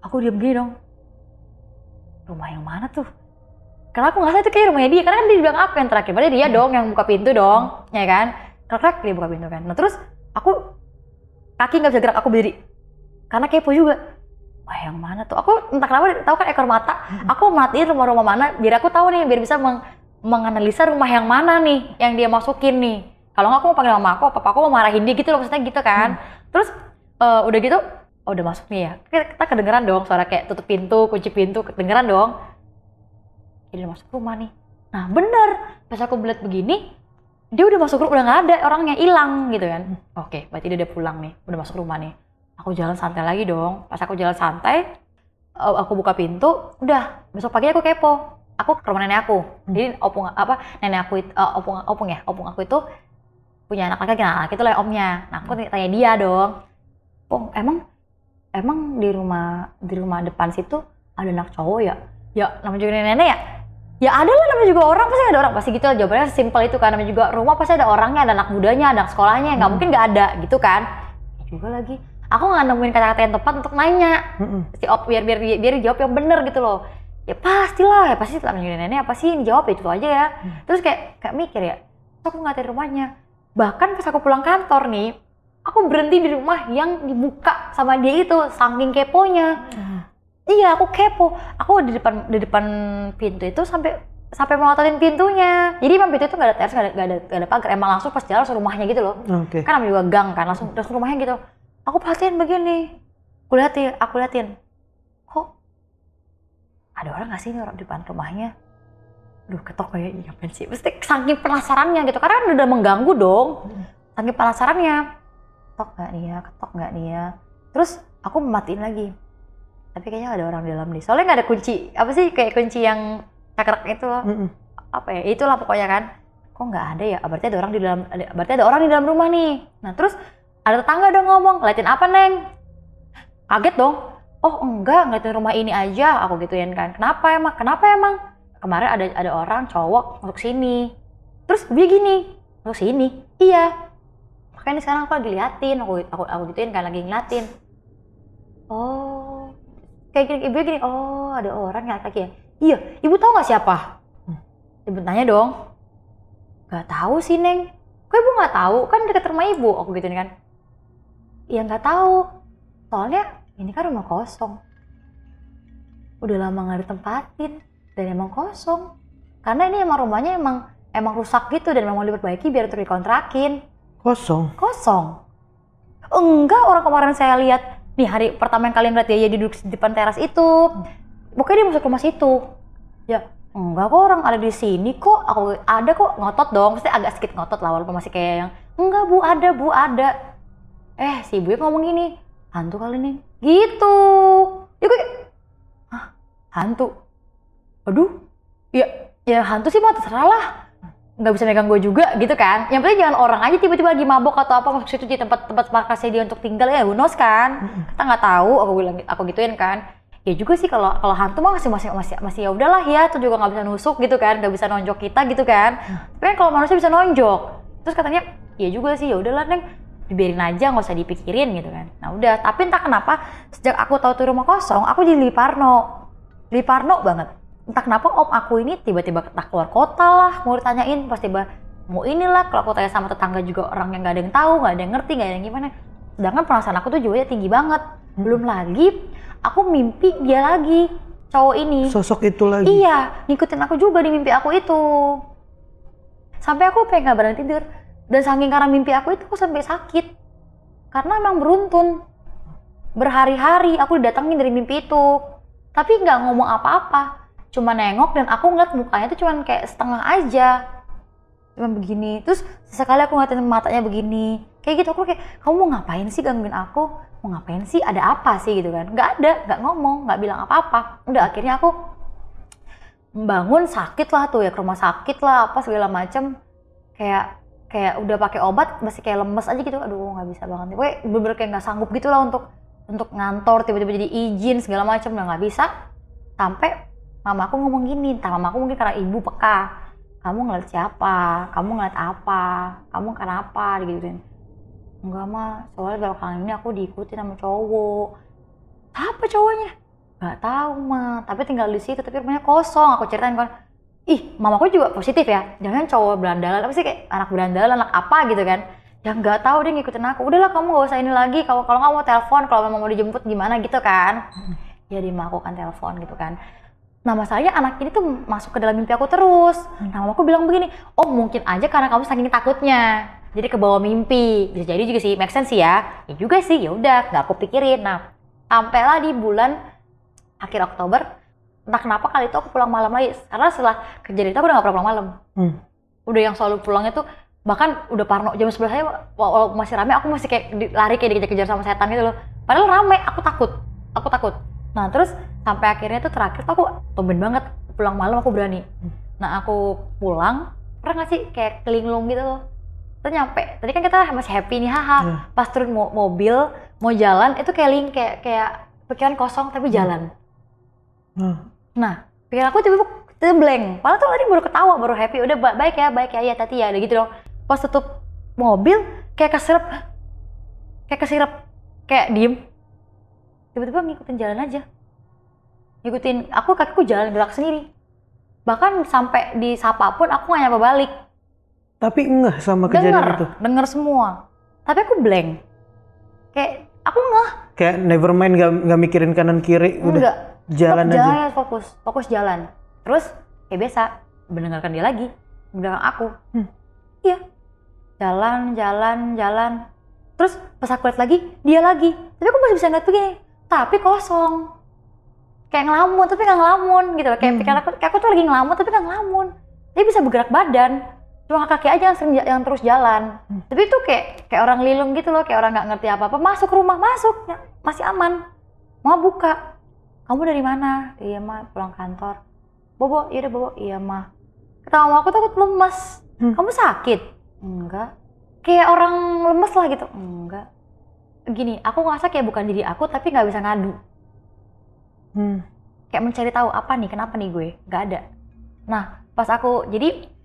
aku diam gini dong. Rumah yang mana tuh? Karena aku nggak sadar itu kayak rumahnya dia. Karena kan dia bilang aku yang terakhir. Berarti dia dong yang buka pintu dong, ya kan? Krek dia buka pintu kan. Nah terus aku kaki nggak bisa gerak, aku berdiri. Karena kepo juga. Wah yang mana tuh? Aku entah kenapa tahu kan ekor mata. Aku matiin rumah-rumah mana biar aku tahu nih, biar bisa menganalisa rumah yang mana nih yang dia masukin nih. Kalau nggak aku mau panggil mama aku, papa aku mau marahin dia gitu loh, maksudnya gitu kan. Terus udah gitu, udah masuk nih ya. Kita kedengeran dong suara kayak tutup pintu, kunci pintu, kedengeran dong. Jadi udah masuk rumah nih. Nah bener, pas aku lihat begini, dia udah masuk rumah, udah nggak ada, orangnya hilang gitu kan. Oke, berarti dia udah pulang nih, udah masuk rumah nih. Aku jalan santai lagi dong. Pas aku jalan santai, aku buka pintu, udah besok pagi aku kepo. Aku ke rumah nenek aku. Jadi opung aku itu punya anak laki-laki, nah itu lah omnya. Nah aku tanya dia dong, oh emang di rumah depan situ ada anak cowok ya? Ya namanya juga nenek ya? Ya ada lah, namanya juga orang, pasti ada orang, pasti gitu lah jawabannya, simpel itu kan. Namanya juga rumah pasti ada orangnya, ada anak mudanya, ada anak sekolahnya, nggak mungkin nggak ada gitu kan. Ya juga lagi, aku nggak nemuin kata-kata yang tepat untuk nanya biar dijawab yang bener gitu loh. Ya pastilah, ya pasti namanya nenek apa sih dijawab itu aja ya. Terus kayak mikir ya, aku nggak tahu rumahnya. Bahkan pas aku pulang kantor nih, aku berhenti di rumah yang dibuka sama dia itu, saking keponya. Iya, aku kepo. Aku di depan pintu itu sampai melototin pintunya. Jadi emang pintu itu nggak ada teras, nggak ada pagar. Emang langsung pas jalan langsung rumahnya gitu loh. Kan namanya juga gang kan, langsung rumahnya gitu. Aku perhatiin begini. Aku liatin. Kok ada orang nggak sih ini orang di depan rumahnya? Duh, ketok kayaknya ngapain sih? Mesti saking penasarannya gitu, karena kan udah mengganggu dong. Saking penasarannya, ketok nggak nih ya. Terus aku matiin lagi. Tapi kayaknya ada orang di dalam nih. Soalnya nggak ada kunci, apa sih kayak kunci yang cakrek itu loh. Apa ya? Itulah pokoknya kan. Kok nggak ada ya? Berarti ada orang di dalam rumah nih. Nah terus ada tetangga dong ngomong, ngeliatin apa Neng? Kaget dong. Oh enggak, ngeliatin rumah ini aja. Aku gituin kan. Kenapa emang? Kemarin ada orang cowok masuk sini. Terus dia gini, masuk sini? Iya. Makanya sekarang aku lagi liatin, aku gituin kan, lagi ngeliatin. Oh, kayak gini, ibu gini, oh ada orang yang laki ya? Iya, ibu tahu nggak siapa? Ibu tanya dong. Gak tahu sih Neng. Kok ibu nggak tahu? Kan dekat rumah ibu, aku gituin kan. Iya nggak tahu. Soalnya ini kan rumah kosong. Udah lama nggak ditempatin. Dan emang kosong, karena ini emang rumahnya emang rusak gitu dan memang diperbaiki biar terus dikontrakin. Kosong? Enggak, orang kemarin saya lihat nih hari pertama yang kalian lihat dia duduk di depan teras itu, pokoknya dia masuk ke rumah situ. Ya enggak kok, orang ada di sini kok, aku ada kok, ngotot dong, pasti agak sedikit ngotot lah walaupun masih kayak yang enggak bu ada. Si ibunya ngomong gini, hantu kali nih, gitu. Ya gue, hah hantu? Aduh, ya hantu sih mau terserah lah, nggak bisa megang gue juga gitu kan. Yang penting jangan orang aja tiba-tiba lagi mabok atau apa masuk situ di tempat markasnya dia untuk tinggal, ya who knows kan. Kita nggak tahu, aku gituin kan. Ya juga sih kalau hantu mah masih ya udahlah ya, tuh juga nggak bisa nusuk gitu kan, nggak bisa nonjok kita gitu kan. Tapi kalau manusia bisa nonjok. Terus katanya, ya juga sih, ya udahlah Neng, dibiarin aja, nggak usah dipikirin gitu kan. Nah udah, tapi entah kenapa sejak aku tahu tuh rumah kosong, aku jadi lebih parno banget. Entah kenapa om aku ini tiba-tiba keluar kota lah, mau ditanyain, pas tiba mau inilah, kalau aku tanya sama tetangga juga orang yang nggak ada yang tahu, nggak ada yang ngerti, nggak ada yang gimana. Sedangkan perasaan aku tuh jiwanya tinggi banget. Belum lagi aku mimpi dia lagi, cowok ini. Sosok itu lagi? Iya, ngikutin aku juga di mimpi aku itu. Sampai aku pengen nggak berani tidur. Dan saking karena mimpi aku itu, aku sampai sakit. Karena emang beruntun. Berhari-hari aku didatengin dari mimpi itu. Tapi nggak ngomong apa-apa. Cuma nengok dan aku ngeliat mukanya tuh cuman kayak setengah aja. Cuman begini. Terus sesekali aku ngeliatin matanya begini. Kayak gitu, aku kayak, kamu mau ngapain sih gangguin aku? Mau ngapain sih? Ada apa sih gitu kan? Nggak ada, nggak ngomong, nggak bilang apa-apa. Udah akhirnya aku membangun, sakit lah tuh ya, ke rumah sakit lah, apa segala macem. Kayak udah pakai obat, masih kayak lemes aja gitu. Aduh nggak bisa banget. Gue bener-bener kayak nggak sanggup gitu lah untuk ngantor, tiba-tiba jadi izin segala macem. Udah nggak bisa. Sampai mama aku ngomong gini, entah mama aku mungkin karena ibu peka. Kamu ngeliat siapa? Kamu ngeliat apa? Kamu kenapa? Digituin. Enggak mah, soalnya belakangan ini aku diikutin sama cowok. Apa cowoknya? Gak tahu mah, tapi tinggal di situ, tapi rumahnya kosong. Aku ceritain kan, mamaku juga positif ya. Jangan cowok berandalan, apa sih kayak anak berandalan, anak apa gitu kan. Ya nggak tahu dia ngikutin aku. Udahlah kamu gak usah ini lagi. Kalau nggak mau telepon, kalau memang mau dijemput gimana gitu kan. Ya dimakukan telepon gitu kan. Nah masalahnya anak ini tuh masuk ke dalam mimpi aku terus. Nah mamaku bilang begini, oh mungkin aja karena kamu saking takutnya, jadi ke bawah mimpi. Bisa jadi juga sih, make sense sih ya. Ya juga sih, ya udah, nggak aku pikirin. Nah sampailah di bulan akhir Oktober, entah kenapa kali itu aku pulang malam lagi. Karena setelah kejadian itu aku udah nggak pernah pulang malam. Udah yang selalu pulangnya tuh, bahkan udah parno jam 11 aja, walau masih rame, aku masih kayak lari kayak dikejar-kejar sama setan gitu loh. Padahal rame, aku takut. Nah terus sampai akhirnya tuh terakhir tuh aku tumben banget pulang malam, aku berani. Nah aku pulang, pernah gak sih kayak kelinglung gitu loh. Terus nyampe, tadi kan kita masih happy nih, haha. Pas turun mobil, mau jalan, itu kayak pikiran kosong tapi jalan. Nah pikiran aku tiba-tiba blank. Padahal tuh tadi baru ketawa, baru happy, udah baik ya, ya tati ya, udah gitu dong. Pas tutup mobil, kayak kesirep, kayak diem. Tiba-tiba ngikutin jalan aja. Ngikutin aku, kakiku jalan gerak sendiri. Bahkan sampai disapa pun aku gak nyapa balik. Tapi ngeh sama kejadian itu? Denger semua. Tapi aku blank. Kayak aku ngeh. Kayak never mind, gak mikirin kanan kiri, udah jalan aja. Jalan, fokus jalan. Terus kayak biasa, mendengarkan dia lagi. Mendengarkan aku. Iya. Jalan. Terus pas aku lihat lagi, dia lagi. Tapi aku masih bisa ngeliat begini. Tapi kosong. Kayak ngelamun, tapi gak ngelamun gitu loh. Kayak pikiran aku tuh lagi ngelamun, tapi gak ngelamun. Dia bisa bergerak badan. Cuma kaki aja yang terus jalan. Tapi itu kayak orang lilung gitu loh. Kayak orang gak ngerti apa-apa. Masuk rumah, masuk. Ya, masih aman. Mau buka. Kamu dari mana? Iya mah, pulang kantor. Bobo, iya udah Bobo. Iya mah. Kata mama aku takut lemes. Kamu sakit? Enggak. Kayak orang lemes lah gitu. Enggak. Gini, aku ngerasa kayak bukan diri aku tapi nggak bisa ngadu. Kayak mencari tahu apa nih, kenapa nih gue, nggak ada. Nah pas aku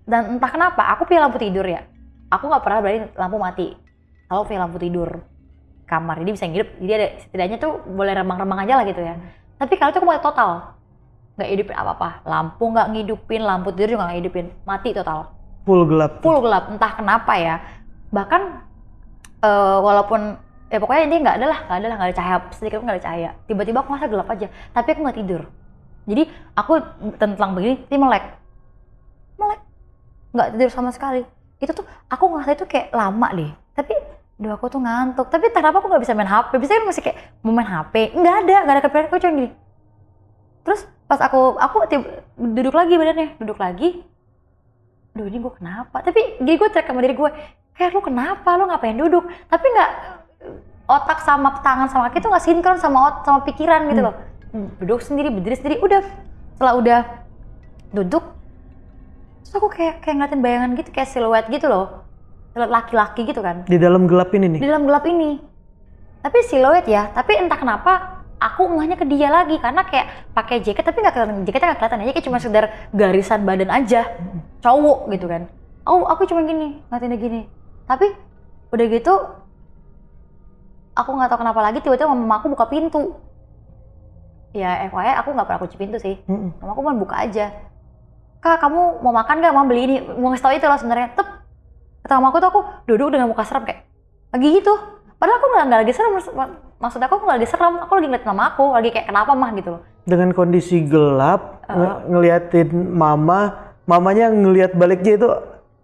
dan entah kenapa aku pilih lampu tidur ya. Aku nggak pernah berani lampu mati. Kalau pilih lampu tidur kamar, jadi bisa ngidup. Jadi ada setidaknya tuh boleh remang-remang aja lah gitu ya. Tapi kalau itu aku mati total, nggak hidupin apa-apa. Lampu nggak ngidupin, lampu tidur juga nggak ngidupin, mati total. Full gelap. Entah kenapa ya. Bahkan walaupun pokoknya ini nggak ada cahaya, sedikit pun nggak ada cahaya. Tiba-tiba aku ngerasa gelap aja, tapi aku nggak tidur. Jadi aku tentang begini, melek, nggak tidur sama sekali. Itu tuh aku ngerasa itu kayak lama deh, tapi Duh aku tuh ngantuk, tapi kenapa aku nggak bisa main HP? Bisa kan masih kayak mau main HP, nggak ada kepikiran, aku cuma gini. Terus pas aku duduk lagi badannya, duh ini gue kenapa? Tapi gini gue cek sama diri gue, kayak lu kenapa, lu ngapain duduk? Tapi nggak, otak sama tangan sama kaki tuh nggak sinkron sama pikiran gitu loh. Duduk sendiri, berdiri sendiri, udah. Setelah udah duduk, terus aku kayak ngeliatin bayangan gitu, kayak siluet gitu loh. Siluet laki-laki gitu kan. Di dalam gelap ini nih? Di dalam gelap ini. Tapi siluet ya, tapi entah kenapa aku ngehnya ke dia lagi, karena kayak pakai jaket tapi nggak kelihatan, jaketnya nggak kelihatan aja, kayak cuma sekedar garisan badan aja, cowok gitu kan. Aku cuma gini, ngeliatin dia gini. Tapi udah gitu, aku nggak tahu kenapa lagi tiba-tiba mama aku buka pintu. Ya FYI aku nggak pernah kunci pintu sih, mama aku mau buka aja. Kak kamu mau makan nggak? Mau beli ini, mau ngasih tau itu loh sebenarnya. Kata mama aku tuh aku duduk dengan muka serem kayak lagi gitu. Padahal aku nggak lagi serem, maksud aku nggak lagi serem, aku lagi ngeliatin mama aku, lagi kayak kenapa mah gitu loh. Dengan kondisi gelap, ngeliatin mamanya ngeliat baliknya itu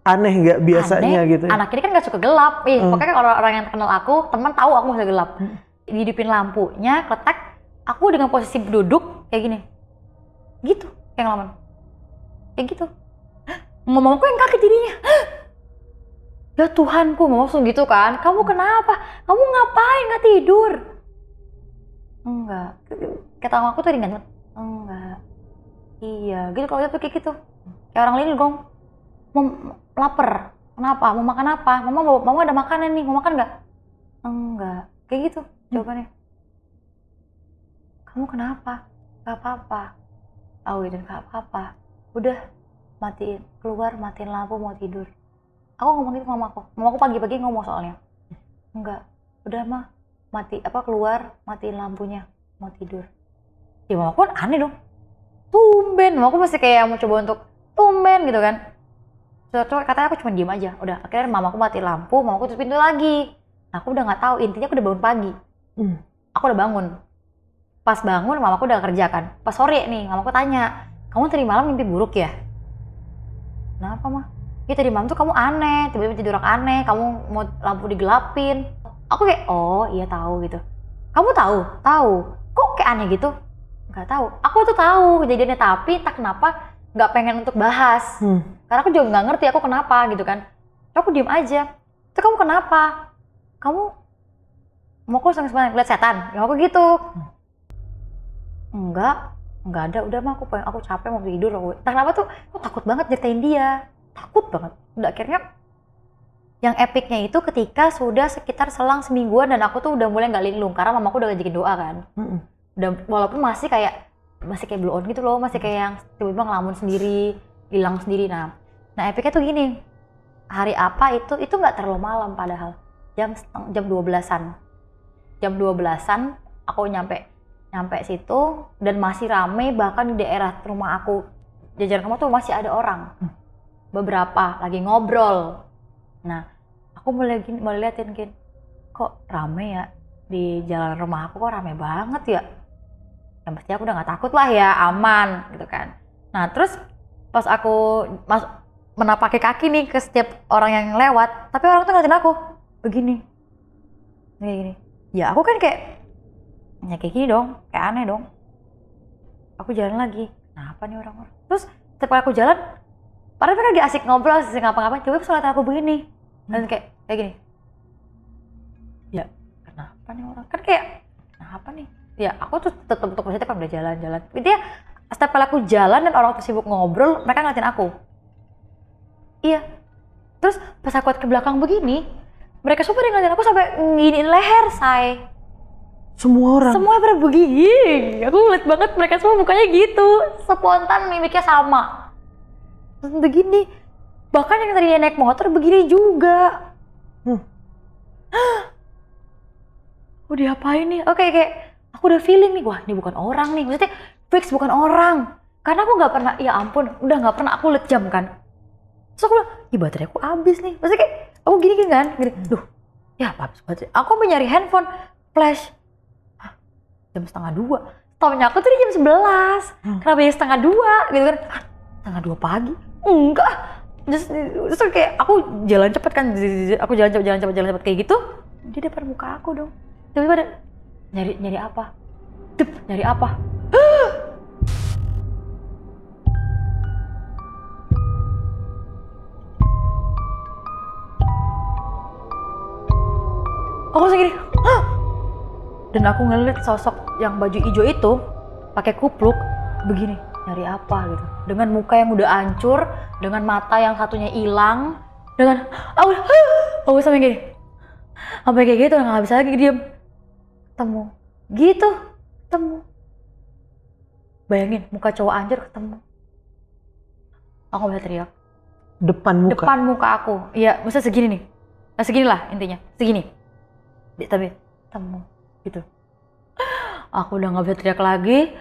aneh nggak biasanya aneh, gitu. Anak ini kan nggak suka gelap, pokoknya orang yang kenal aku, teman tahu aku nggak suka gelap. Dihidupin lampunya, kletek, aku dengan posisi duduk kayak gini, gitu, kayak ngelamun, kayak gitu. Mamaku yang kaget jadinya. Ya Tuhanku, mama langsung gitu kan, kamu kenapa? Kamu ngapain nggak tidur? Enggak, kata aku tuh ringan. Enggak, iya, gitu kalau tuh kayak gitu, kayak orang linglung, mau lapar, kenapa? Mau makan apa? Mama ada makanan nih, mau makan nggak? Enggak, kayak gitu jawabannya. Kamu kenapa? Gak apa-apa. Gitu, gak apa-apa. Udah, matiin lampu mau tidur. Aku ngomong gitu ke mamaku pagi-pagi ngomong soalnya. Enggak, udah mah keluar, matiin lampunya, mau tidur. Ya mamaku kan aneh dong. Tumben, mamaku masih kayak mau coba untuk tumben gitu kan. Katanya aku cuma diem aja. Udah, akhirnya mamaku mati lampu, mamaku tutup pintu lagi. Aku udah nggak tahu, intinya aku udah bangun pagi. Aku udah bangun. Pas bangun, mamaku udah kerja kan. Pas sore nih, mamaku tanya, kamu tadi malam mimpi buruk ya? Kenapa mah? Ya tadi malam tuh kamu aneh, tiba-tiba tidur aneh, kamu mau lampu digelapin. Aku kayak, oh iya tahu gitu. Kamu tahu? Tahu. Kok kayak aneh gitu? Nggak tahu. Aku tuh tahu kejadiannya, tapi entah kenapa nggak pengen untuk bahas. Karena aku juga nggak ngerti aku kenapa gitu kan. Aku diem aja. Itu kamu kenapa? Kamu mau aku langsung ngeliat setan? Ya aku gitu. Enggak ada. Udah mah aku capek mau tidur. Entah kenapa tuh aku takut banget ceritain dia. Takut banget. Udah akhirnya yang epicnya itu ketika sudah sekitar selang semingguan dan aku tuh udah mulai nggak linglung karena mamaku udah ngajakin doa kan. Udah, walaupun masih kayak blow on gitu loh, masih kayak yang tiba-tiba ngelamun sendiri, hilang sendiri. Nah epicnya tuh gini, hari apa itu nggak terlalu malam padahal, jam 12-an aku nyampe situ dan masih rame, bahkan di daerah rumah aku jajaran rumah tuh masih ada orang, beberapa lagi ngobrol. Nah aku mulai liatin gini, kok rame ya di jalan rumah aku, kok rame banget ya. Yang pasti aku udah gak takut lah ya, aman gitu kan. Nah terus pas aku menapaki kaki nih ke setiap orang yang lewat, tapi orang tuh ngeliatin aku begini. Ya aku kan kayak gini dong, kayak aneh dong. Aku jalan lagi, kenapa nih orang-orang? Terus setiap kali aku jalan, padahal mereka lagi asik ngobrol, asik ngapa-ngapain, coba ngeliatin aku begini. Dan kayak gini. Ya kenapa nih orang? Kan kayak kenapa nih? Ya aku tuh tetep positif kan udah jalan-jalan. Intinya setiap kali aku jalan dan orang tuh sibuk ngobrol, mereka ngeliatin aku. Iya. Terus pas aku ke belakang begini, mereka semua pada ngeliatin aku sampai nginiin leher, say. Semua orang? Semua pada begini. Aku ngeliat banget mereka semua mukanya gitu. Spontan mimiknya sama. Terus begini. Bahkan yang tadi naik motor begini juga. Aku diapain nih? Oke, kayak aku udah feeling nih, wah ini bukan orang nih. Maksudnya fix bukan orang. Karena aku gak pernah, ya ampun, udah gak pernah aku liat jam kan. Terus aku bilang, ih baterai aku habis nih. Maksudnya kayak, aku gini kan, gini. Duh, ya habis baterai. Aku mau nyari handphone, flash. Jam 1:30. Taunya aku tuh di jam 11. Kenapa jadi 1:30 gitu kan? 1:30 pagi? Enggak. Terus kayak aku jalan cepet kan. Aku jalan cepet kayak gitu. di depan muka aku dong. Tiba-tiba ada, nyari apa? Nyari apa? Aku segini, dan aku ngeliat sosok yang baju hijau itu pakai kupluk begini, nyari apa gitu, dengan muka yang udah hancur, dengan mata yang satunya hilang, dengan aku sampai gini, sampai kayak gitu nggak bisa lagi diem, ketemu, gitu, ketemu, bayangin muka cowok hancur ketemu, aku bisa teriak, Depan muka aku, iya, maksudnya segini nih, nah, segini lah intinya, segini. Tapi temu gitu, aku udah nggak bisa teriak lagi,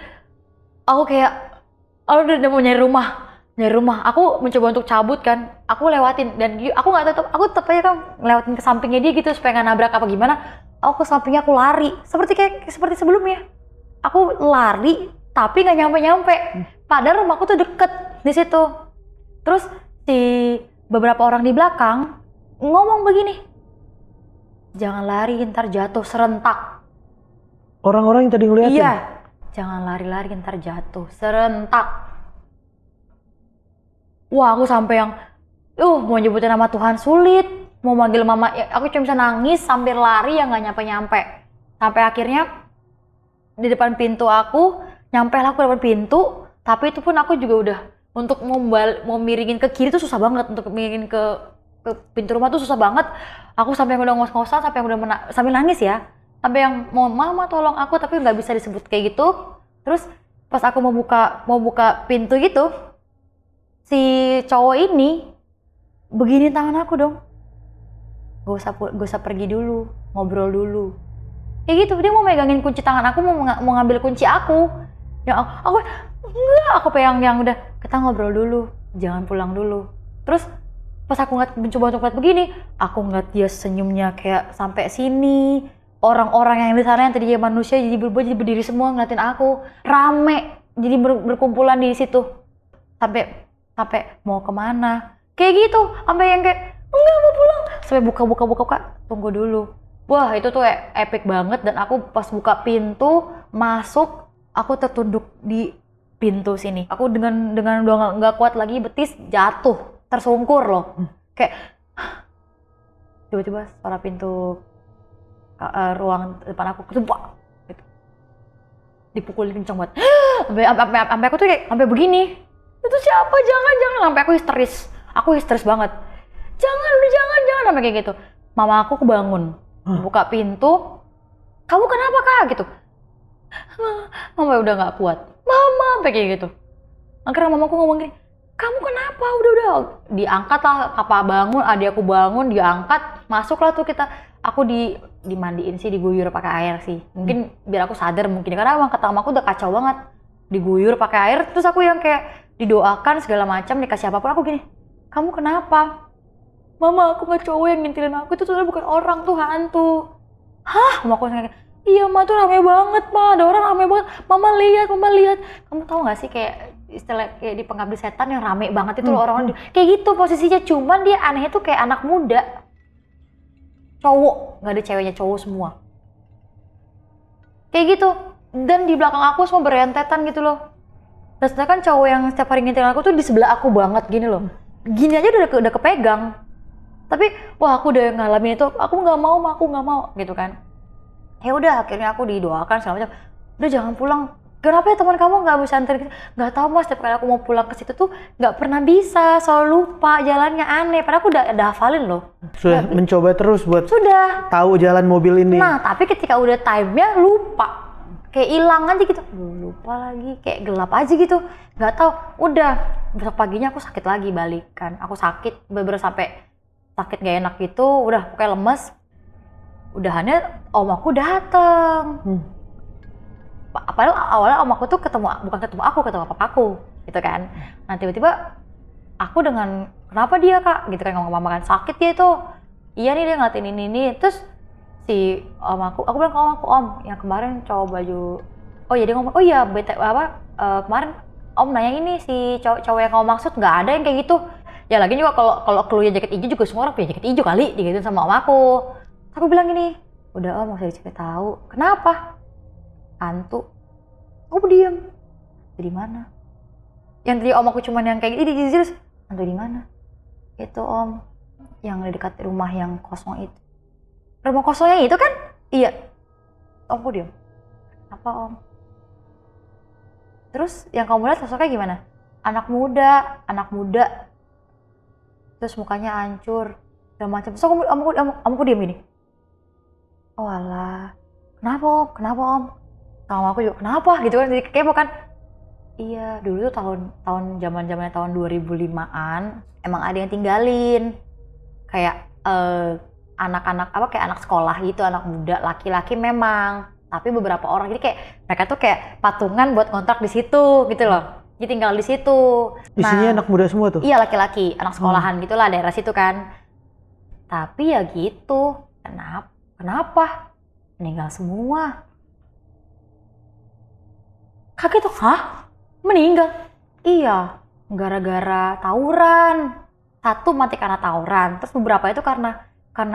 aku kayak udah mau nyari rumah, aku mencoba untuk cabut kan, aku lewatin dan aku nggak tahu, aku tetap aja kan lewatin ke sampingnya dia gitu supaya nggak nabrak apa gimana, aku ke sampingnya aku lari seperti sebelumnya, aku lari tapi nggak nyampe, padahal rumahku tuh deket di situ, terus si beberapa orang di belakang ngomong begini, jangan lari ntar jatuh serentak. Orang-orang yang tadi ngeliatin? Iya, jangan lari-lari ntar jatuh serentak. Wah, aku sampai yang mau nyebutin nama Tuhan sulit, mau manggil mama, aku cuma bisa nangis sambil lari yang nggak nyampe. Sampai akhirnya di depan pintu aku, nyampe lah aku depan pintu, tapi itu pun aku juga udah untuk mau miringin ke kiri tuh susah banget, untuk miringin ke pintu rumah tuh susah banget. Aku sampai yang udah ngos-ngosan, sampai yang udah sambil nangis ya, sampai yang mau mama tolong aku, tapi nggak bisa disebut kayak gitu. Terus pas aku mau buka pintu gitu, si cowok ini begini tangan aku dong, gak usah pergi dulu, ngobrol dulu, kayak gitu. Dia mau megangin kunci tangan aku, mau ngambil kunci aku, yang aku enggak, aku pengen yang udah, kita ngobrol dulu, jangan pulang dulu. Terus pas aku mencoba untuk lihat begini, aku ngeliat dia senyumnya kayak sampai sini. Orang-orang yang di sana yang tadinya manusia jadi berubah jadi berdiri semua ngeliatin aku, rame, jadi berkumpulan di situ. Sampai mau kemana? Kayak gitu, sampai yang kayak enggak mau pulang. Sampai buka, Kak, tunggu dulu. Wah, itu tuh epic banget, dan aku pas buka pintu masuk, aku tertunduk di pintu sini. Aku dengan udah nggak kuat lagi, betis jatuh. Tersungkur loh, kayak tiba-tiba suara pintu ruang depan aku ketumpuk gitu. Dipukulin kenceng banget, sampai aku tuh kayak sampai begini, itu siapa, jangan, sampai aku histeris banget, jangan sampai kayak gitu. Mama aku kebangun, buka pintu, kamu kenapa Kak gitu, mama udah nggak kuat, mama sampai kayak gitu. Akhirnya mamaku ngomong gini, kamu kenapa? Udah. Diangkat lah, papa bangun, adik aku bangun, diangkat, masuklah tuh kita. Aku dimandiin sih, diguyur pakai air sih. Mungkin biar aku sadar mungkin, karena emang kata mamaku udah kacau banget. Diguyur pakai air, terus aku yang kayak didoakan segala macam, dikasih apapun. Aku gini, kamu kenapa? Mama, aku nggak cowok yang ngintilin aku, itu sebenarnya bukan orang, tuh hantu. Hah? Mama aku kayak, iya Ma, tuh rame banget Ma, ada orang rame banget. Mama lihat. Kamu tahu nggak sih kayak istilah kayak di Pengabdi Setan yang rame banget itu loh, orang-orang kayak gitu posisinya. Cuman dia anehnya tuh kayak anak muda, cowok, nggak ada ceweknya, cowok semua kayak gitu. Dan di belakang aku semua berentetan gitu loh. Dan sedangkan cowok yang setiap hari ngintilin aku tuh di sebelah aku banget gini loh, gini aja udah kepegang. Tapi wah, aku udah ngalamin itu, aku nggak mau gitu kan. Ya udah, akhirnya aku didoakan segala macam, udah jangan pulang. Kenapa ya teman kamu nggak bisa antar? Nggak tahu Mas, setiap kali aku mau pulang ke situ tuh nggak pernah bisa, selalu lupa, jalannya aneh. Padahal aku udah hafalin loh. Sudah mencoba terus buat sudah tahu jalan mobil ini. Nah, tapi ketika udah time-nya lupa, kayak hilang aja gitu. Lupa lagi, kayak gelap aja gitu. Nggak tahu. Udah besok paginya aku sakit lagi, balikan. Aku sakit, bener-bener sampai sakit nggak enak gitu. Udah kayak lemes. Udahannya om aku dateng. Padahal awalnya om aku tuh ketemu papaku gitu kan. Nah tiba-tiba aku dengan, kenapa dia Kak gitu kan, ngomong mama kan, sakit dia itu. Iya nih, dia ngeliatin ini. Terus si om aku bilang ke om aku, om yang kemarin cowok baju, oh iya, dia ngomong, oh iya kemarin om nanya ini si cowok yang kamu maksud, nggak ada yang kayak gitu. Ya lagi juga kalau keluarnya jaket hijau juga semua orang punya jaket hijau kali, gitu sama om aku. Aku bilang gini, udah om, gak usah dicari tahu. Kenapa? Hantu. Aku diam. Di mana? Yang tadi om aku cuman yang kayak gini, terus hantu di mana? Itu om, yang di dekat rumah yang kosong itu. Rumah kosongnya itu kan? Iya. Om, aku diam. Apa om? Terus yang kamu lihat sosoknya gimana? Anak muda. Terus mukanya hancur, dan macam. Terus aku diam gini. Oh alah, kenapa om? Sama aku juga, kenapa? Gitu kan, jadi kepo kan. Iya, dulu tuh zaman-zamannya tahun 2005-an, emang ada yang tinggalin. Kayak anak-anak, kayak anak sekolah gitu, anak muda, laki-laki memang. Tapi beberapa orang, jadi kayak mereka tuh kayak patungan buat kontrak di situ, gitu loh. Jadi tinggal di situ. Isinya anak muda semua tuh? Iya, laki-laki, anak sekolahan gitulah, daerah situ kan. Tapi ya gitu, Kenapa? Meninggal semua. Kaget tuh, hah? Meninggal? Iya, gara-gara tawuran. Satu mati karena tawuran, terus beberapa itu karena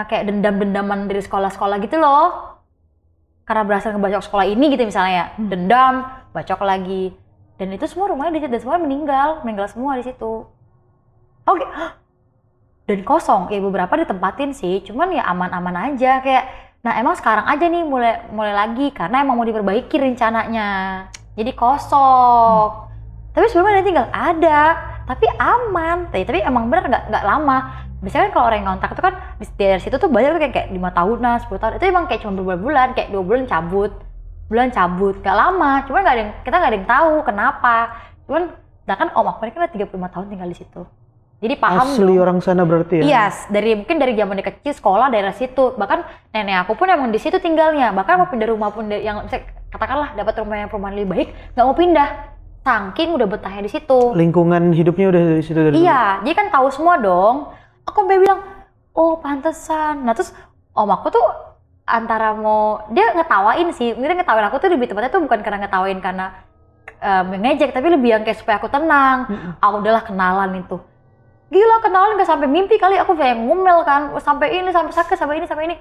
kayak dendam-dendaman dari sekolah-sekolah gitu loh. Karena berhasil ngebacok sekolah ini gitu misalnya, dendam, bacok lagi. Dan itu semua rumahnya di situ, dan semua meninggal semua di situ. Oke. Dan kosong, ya beberapa ditempatin sih, cuman ya aman-aman aja kayak. Nah emang sekarang aja nih mulai lagi karena emang mau diperbaiki rencananya, jadi kosong. Tapi sebelumnya tinggal ada, tapi aman. Tapi emang bener nggak lama. Biasanya kan kalau orang yang kontrak itu kan dari situ tuh banyak tuh kayak 5 tahunan, 10 tahun. Itu emang kayak cuma berbulan-bulan, kayak 2 bulan cabut, gak lama. Cuman kita nggak ada yang tahu kenapa. Cuman, kan om aku ini kan 35 tahun tinggal di situ. Jadi paham asli dong. Orang sana berarti ya? Yes, mungkin dari zaman dia kecil sekolah daerah situ. Bahkan nenek aku pun emang di situ tinggalnya. Bahkan mau pindah rumah pun yang katakanlah dapat rumah yang perumahan lebih baik, nggak mau pindah. Saking udah betahnya di situ. Lingkungan hidupnya udah dari situ dari Iya, dia kan tahu semua dong. Aku sampai bilang, oh pantesan. Nah terus om aku tuh antara dia ngetawain sih. Dia ngetawain aku tuh lebih tepatnya tuh bukan karena ngetawain karena mengejek, tapi lebih yang kayak supaya aku tenang. Aku udahlah kenalan itu. Gila, kenalan gak sampai mimpi kali, aku kayak ngomel kan, sampai ini, sampai sakit, sampai ini.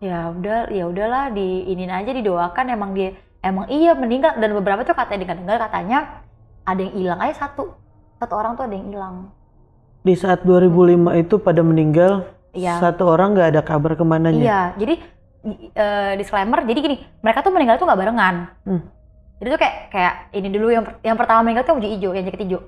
Ya udahlah, diinin aja, didoakan. Emang iya meninggal. Dan beberapa tuh dengar katanya ada yang hilang aja satu orang tuh ada yang hilang. Di saat 2005 itu pada meninggal, iya. Satu orang nggak ada kabar kemananya. Iya, jadi disclaimer, jadi gini, mereka tuh meninggal tuh nggak barengan. Jadi tuh kayak ini dulu yang pertama meninggal tuh baju hijau, yang jaket hijau.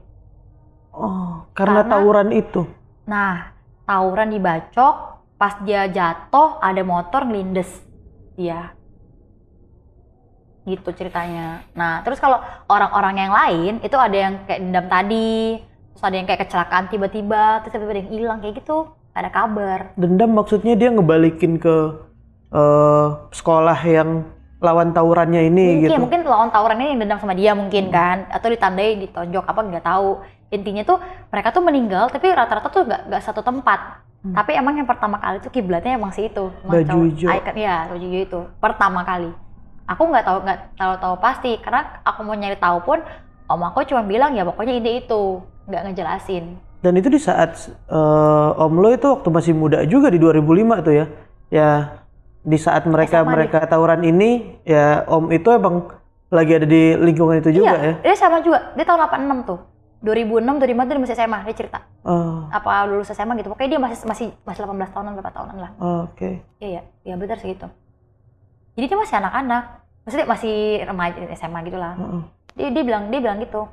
Oh, karena tawuran itu. Nah, tawuran dibacok, pas dia jatuh ada motor ngelindes. Iya. Gitu ceritanya. Nah, terus kalau orang-orang yang lain itu ada yang kayak dendam tadi, terus ada yang kayak kecelakaan tiba-tiba, terus tiba-tiba ada yang hilang kayak gitu. Gak ada kabar. Dendam maksudnya dia ngebalikin ke sekolah yang lawan tawurannya ini gitu. Mungkin lawan tawurannya yang dendam sama dia mungkin kan, atau ditandai, ditonjok apa nggak tahu. Intinya tuh mereka tuh meninggal tapi rata-rata tuh nggak satu tempat. Tapi emang yang pertama kali tuh kiblatnya emang sih itu. Baju hijau. Iya, baju hijau itu pertama kali. Aku nggak tahu pasti karena aku mau nyari tahu pun om aku cuma bilang ya pokoknya ide itu, nggak ngejelasin. Dan itu di saat om lo itu waktu masih muda juga di 2005 tuh ya. Ya di saat mereka tawuran ini ya om itu emang lagi ada di lingkungan itu juga ya. Iya, dia sama juga. Dia tahun 86 tuh. 2006, 2005 tuh dia masih SMA, dia cerita. Apa lulus SMA gitu. Pokoknya dia masih 18 tahunan, berapa tahunan lah. Oke. Iya, benar segitu. Jadi dia masih anak-anak. Maksudnya masih remaja SMA gitu lah. Dia bilang gitu.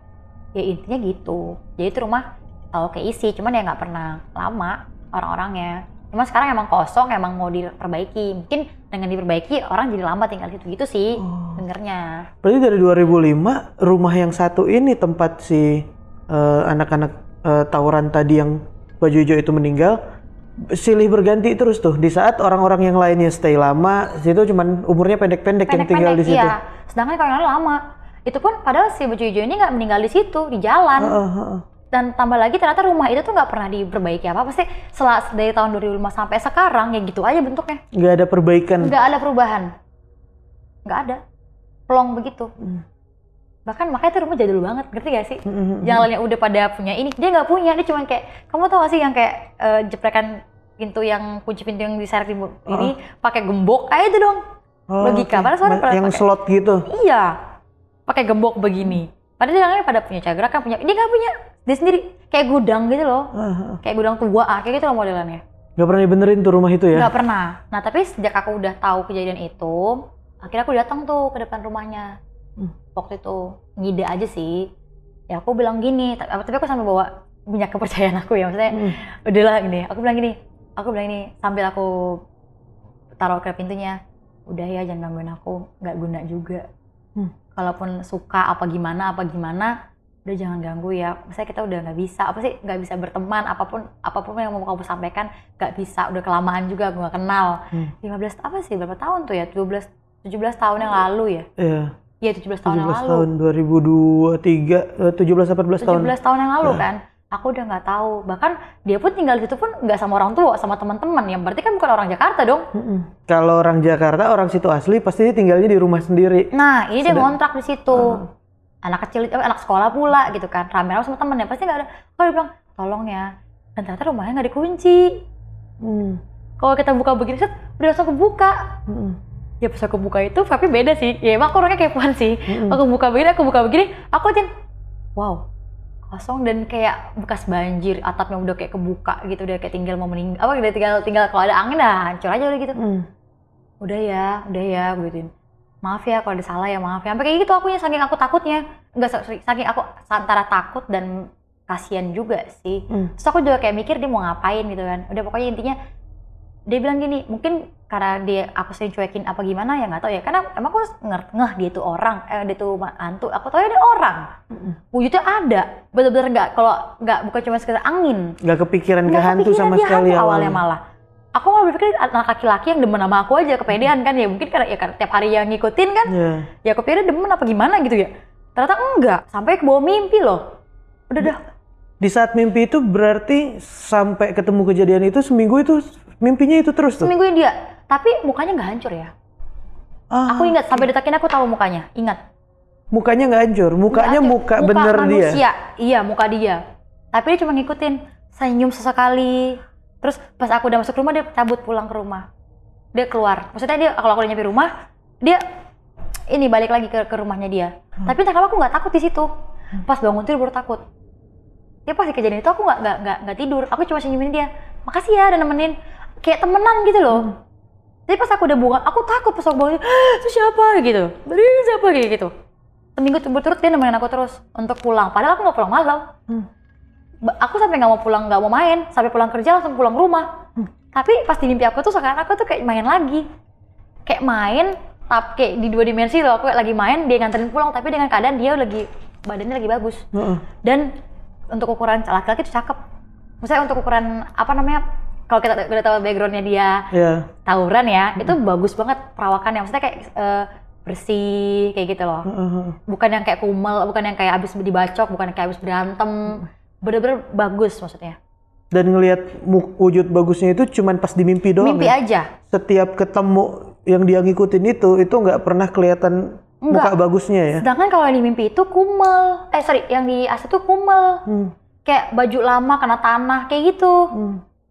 Ya intinya gitu. Jadi itu rumah tahu keisi, cuman ya nggak pernah lama orang-orangnya. Cuma sekarang emang kosong, emang mau diperbaiki. Mungkin dengan diperbaiki orang jadi lama tinggal gitu sih dengernya. Berarti dari 2005 rumah yang satu ini tempat si anak-anak tawuran tadi yang baju hijau itu meninggal silih berganti terus tuh. Di saat orang-orang yang lainnya stay lama, situ cuman umurnya pendek-pendek yang tinggal di situ. Iya. Sedangkan kalau yang lain lama. Itu pun padahal si baju hijau ini nggak meninggal di situ, di jalan. Dan tambah lagi ternyata rumah itu tuh nggak pernah diperbaiki apa sih dari tahun 2005 sampai sekarang ya gitu aja bentuknya. Nggak ada perbaikan. Nggak ada perubahan. Nggak ada. Plong begitu. Bahkan makanya itu rumah jadul banget, ngerti gak sih? Yang lainnya udah pada punya ini, dia nggak punya, dia cuma kayak, kamu tau gak sih yang kayak jeprekan pintu yang kunci pintu yang diseret ini pakai gembok kayak itu dong. Logika, padahal soalnya pada yang pake, slot gitu. Iya, pakai gembok begini. Padahal dia kan pada punya cagar kan punya, dia nggak punya, dia sendiri kayak gudang gitu loh, kayak gudang tua, kayak gitu loh modelannya. Gak pernah dibenerin tuh rumah itu ya? Gak pernah. Nah tapi sejak aku udah tahu kejadian itu, akhirnya aku datang tuh ke depan rumahnya. Waktu itu ngide aja sih. Ya aku bilang gini, tapi aku sambil bawa minyak kepercayaan aku ya, maksudnya udahlah gini. Aku bilang gini sambil aku taruh ke pintunya. Udah ya jangan gangguin aku, nggak guna juga. Kalaupun suka apa gimana, udah jangan ganggu ya. Maksudnya kita udah nggak bisa berteman, apapun yang mau kamu sampaikan nggak bisa. Udah kelamaan juga, gue nggak kenal. 15 apa sih, berapa tahun tuh ya? 17 tahun yang lalu ya? Iya 17 tahun yang lalu. 17 tahun 2023, 17 tahun yang lalu kan. Aku udah nggak tahu, bahkan dia pun tinggal di situ pun nggak sama orang tua, sama teman-teman, yang berarti kan bukan orang Jakarta dong. Kalau orang Jakarta, orang situ asli pasti dia tinggalnya di rumah sendiri. Nah ini dia ngontrak di situ, anak kecil, anak sekolah pula gitu kan, rame-rame sama temennya, pasti nggak ada. Kalau dia bilang tolong ya, dan ternyata rumahnya nggak dikunci. Kalau kita buka begini, udah langsung kebuka. Ya pas aku buka itu, tapi beda sih, ya emang aku orangnya kepoan sih. Aku buka begini, aku aja, wow. Kosong dan kayak bekas banjir, atapnya udah kayak kebuka gitu, udah kayak tinggal mau meninggal, udah tinggal kalau ada angin dah hancur aja udah gitu. Udah ya, gue gituin. Maaf ya kalau ada salah ya, maaf ya. Sampai kayak gitu akunya, saking aku takutnya. Saking aku antara takut dan kasihan juga sih. Terus aku juga kayak mikir dia mau ngapain gitu kan. Udah pokoknya intinya dia bilang gini, mungkin karena aku sering cuekin apa gimana ya nggak tahu ya, karena emang aku ngeh dia tuh orang, dia tuh hantu, aku tahu ya dia orang, wujudnya ada, bener-bener bukan cuma sekedar angin, nggak kepikiran ke hantu sama sekali awalnya malah. Aku malah berpikir anak laki-laki yang demen sama aku aja, kepedean kan ya, mungkin karena tiap hari yang ngikutin kan, ya aku pikir demen apa gimana gitu ya, ternyata enggak, sampai ke bawah mimpi loh, udah dah. Di saat mimpi itu berarti sampai ketemu kejadian itu seminggu itu mimpinya itu terus tuh? Seminggu dia, tapi mukanya nggak hancur ya. Aku ingat, sampai detik ini aku tahu mukanya, ingat. Mukanya nggak hancur, mukanya muka bener manusia. Dia? Iya, muka dia. Tapi dia cuma ngikutin, senyum sesekali. Terus pas aku udah masuk rumah, dia cabut pulang ke rumah. Dia keluar, maksudnya dia kalau aku udah nyampe rumah, dia ini balik lagi ke rumahnya dia. Tapi entah kenapa aku nggak takut di situ. Pas bangun tidur baru takut. Dia pas di kejadian itu aku nggak tidur, aku cuma senyumin dia. Makasih ya udah nemenin. Kayak temenan gitu loh. Jadi pas aku udah buka, aku takut pas aku bangun, itu siapa gitu. Dari siapa gitu. Seminggu berturut dia nemenin aku terus untuk pulang. Padahal aku nggak pulang malam. Aku sampai nggak mau pulang, nggak mau main. Sampai pulang kerja langsung pulang rumah. Tapi pas di mimpi aku tuh sekarang aku tuh kayak main lagi. Kayak main, tapi kayak di 2 dimensi loh. Aku lagi main, dia nganterin pulang. Tapi dengan keadaan dia badannya lagi bagus. Dan untuk ukuran laki-laki itu cakep. Maksudnya untuk ukuran apa namanya? Kalau kita udah tahu backgroundnya dia tawuran ya, itu bagus banget perawakannya. Maksudnya kayak bersih kayak gitu loh. Bukan yang kayak kumel, bukan yang kayak abis dibacok, bukan yang kayak abis berantem. Bener-bener bagus maksudnya. Dan ngelihat wujud bagusnya itu cuman pas di mimpi doang. Mimpi aja. Setiap ketemu yang dia ngikutin itu nggak pernah kelihatan muka bagusnya ya. Sedangkan kalau di mimpi itu kumel, yang di asli itu kumel. Kayak baju lama kena tanah kayak gitu.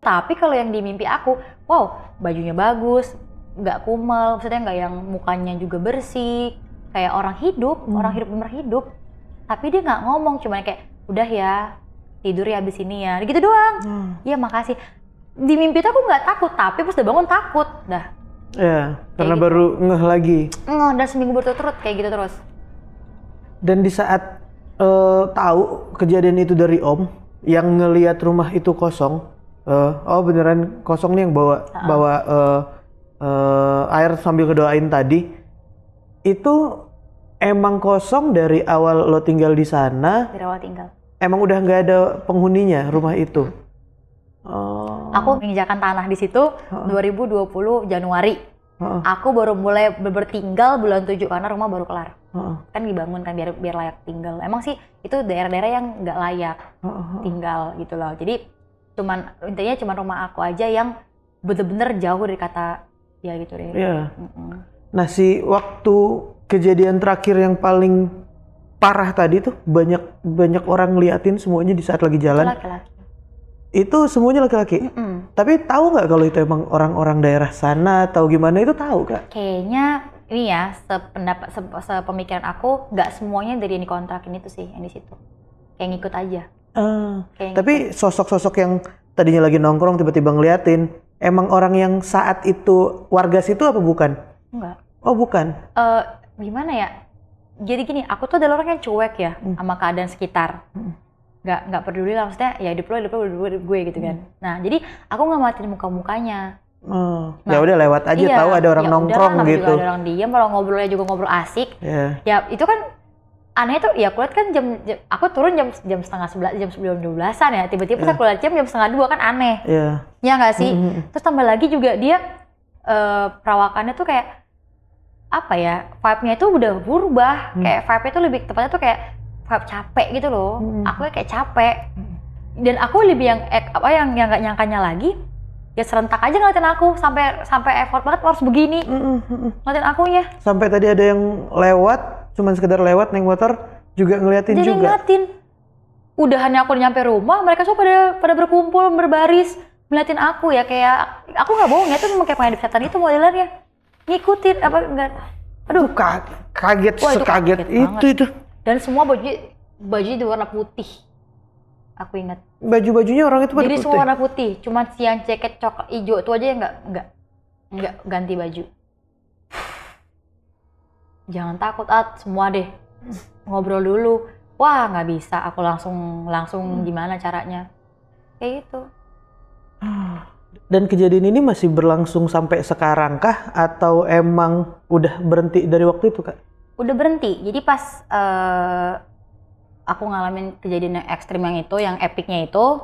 Tapi kalau yang di mimpi aku, wow, bajunya bagus, nggak kumel, maksudnya nggak yang mukanya juga bersih, kayak orang hidup bener hidup. Tapi dia nggak ngomong, cuma kayak, udah ya, tidur ya abis ini ya, gitu doang. Iya makasih. Di mimpi itu aku nggak takut, tapi pas udah bangun takut, dah. Ya, karena gitu. baru ngeh lagi. Dan seminggu berturut-turut kayak gitu terus. Dan di saat tahu kejadian itu dari Om, yang ngelihat rumah itu kosong, beneran kosong nih yang bawa air sambil ngedoain tadi, itu emang kosong dari awal lo tinggal di sana? Dari awal tinggal. Emang udah nggak ada penghuninya rumah itu? Aku menginjakan tanah di situ 2020 Januari. Aku baru mulai bertinggal bulan 7 karena rumah baru kelar. Kan dibangun kan biar layak tinggal. Emang sih itu daerah-daerah yang nggak layak tinggal gitu loh. Jadi intinya cuma rumah aku aja yang bener-bener jauh dari kata ya gitu deh. Iya. Nah si waktu kejadian terakhir yang paling parah tadi tuh banyak orang ngeliatin semuanya di saat lagi jalan. Laki-laki. Itu semuanya laki-laki? Tapi tahu nggak kalau itu emang orang-orang daerah sana atau gimana, itu tahu Kak? Kayaknya ini ya, sepemikiran aku, nggak semuanya dari yang dikontrakin itu sih, yang di situ. Kayak ngikut aja. Tapi sosok-sosok yang tadinya lagi nongkrong tiba-tiba ngeliatin, emang orang yang saat itu warga situ apa bukan? Enggak. Oh bukan? Gimana ya? Jadi gini, aku tuh adalah orang yang cuek ya sama keadaan sekitar. Nggak peduli lah, maksudnya ya hidup lo gue gitu kan. Nah jadi aku nggak matiin muka-mukanya. Ya udah lewat aja, tahu ada orang nongkrong udah, gitu. Ada orang diem, kalau ngobrolnya juga ngobrol asik. Ya itu kan aneh tuh, ya aku lihat kan jam aku turun jam setengah 11, jam sebelum 12-an ya. Tiba-tiba pas aku lihat jam setengah 2 kan aneh. Ya nggak sih? Terus tambah lagi juga dia perawakannya tuh kayak apa ya? Vibe-nya itu udah berubah. Kayak vibe-nya tuh lebih tepatnya tuh kayak vibe capek gitu loh. Aku kayak capek. Dan aku lebih yang nggak nyangkanya lagi. Ya serentak aja ngeliatin aku sampai effort banget harus begini ngeliatin akunya. Sampai tadi ada yang lewat, cuman sekedar lewat naik motor juga ngeliatin juga. Jadi ngeliatin. Udahannya aku nyampe rumah, mereka semua pada berkumpul berbaris ngeliatin aku ya, kayak aku nggak bohong ya, itu memang kayak pengedip setan itu modelannya. Ngikutin apa enggak? Aduh, kaget. Wah, sekaget itu. Dan semua baju di warna putih. Aku ingat. Baju-bajunya orang itu pada putih? Jadi semua warna putih, cuma si yang jaket coklat hijau itu aja yang nggak ganti baju. Jangan takut, semua deh. Ngobrol dulu. Wah, nggak bisa, aku langsung gimana caranya. Kayak gitu. Dan kejadian ini masih berlangsung sampai sekarang kah? Atau emang udah berhenti dari waktu itu, Kak? Udah berhenti, jadi pas aku ngalamin kejadian yang ekstrim yang itu, yang epicnya itu,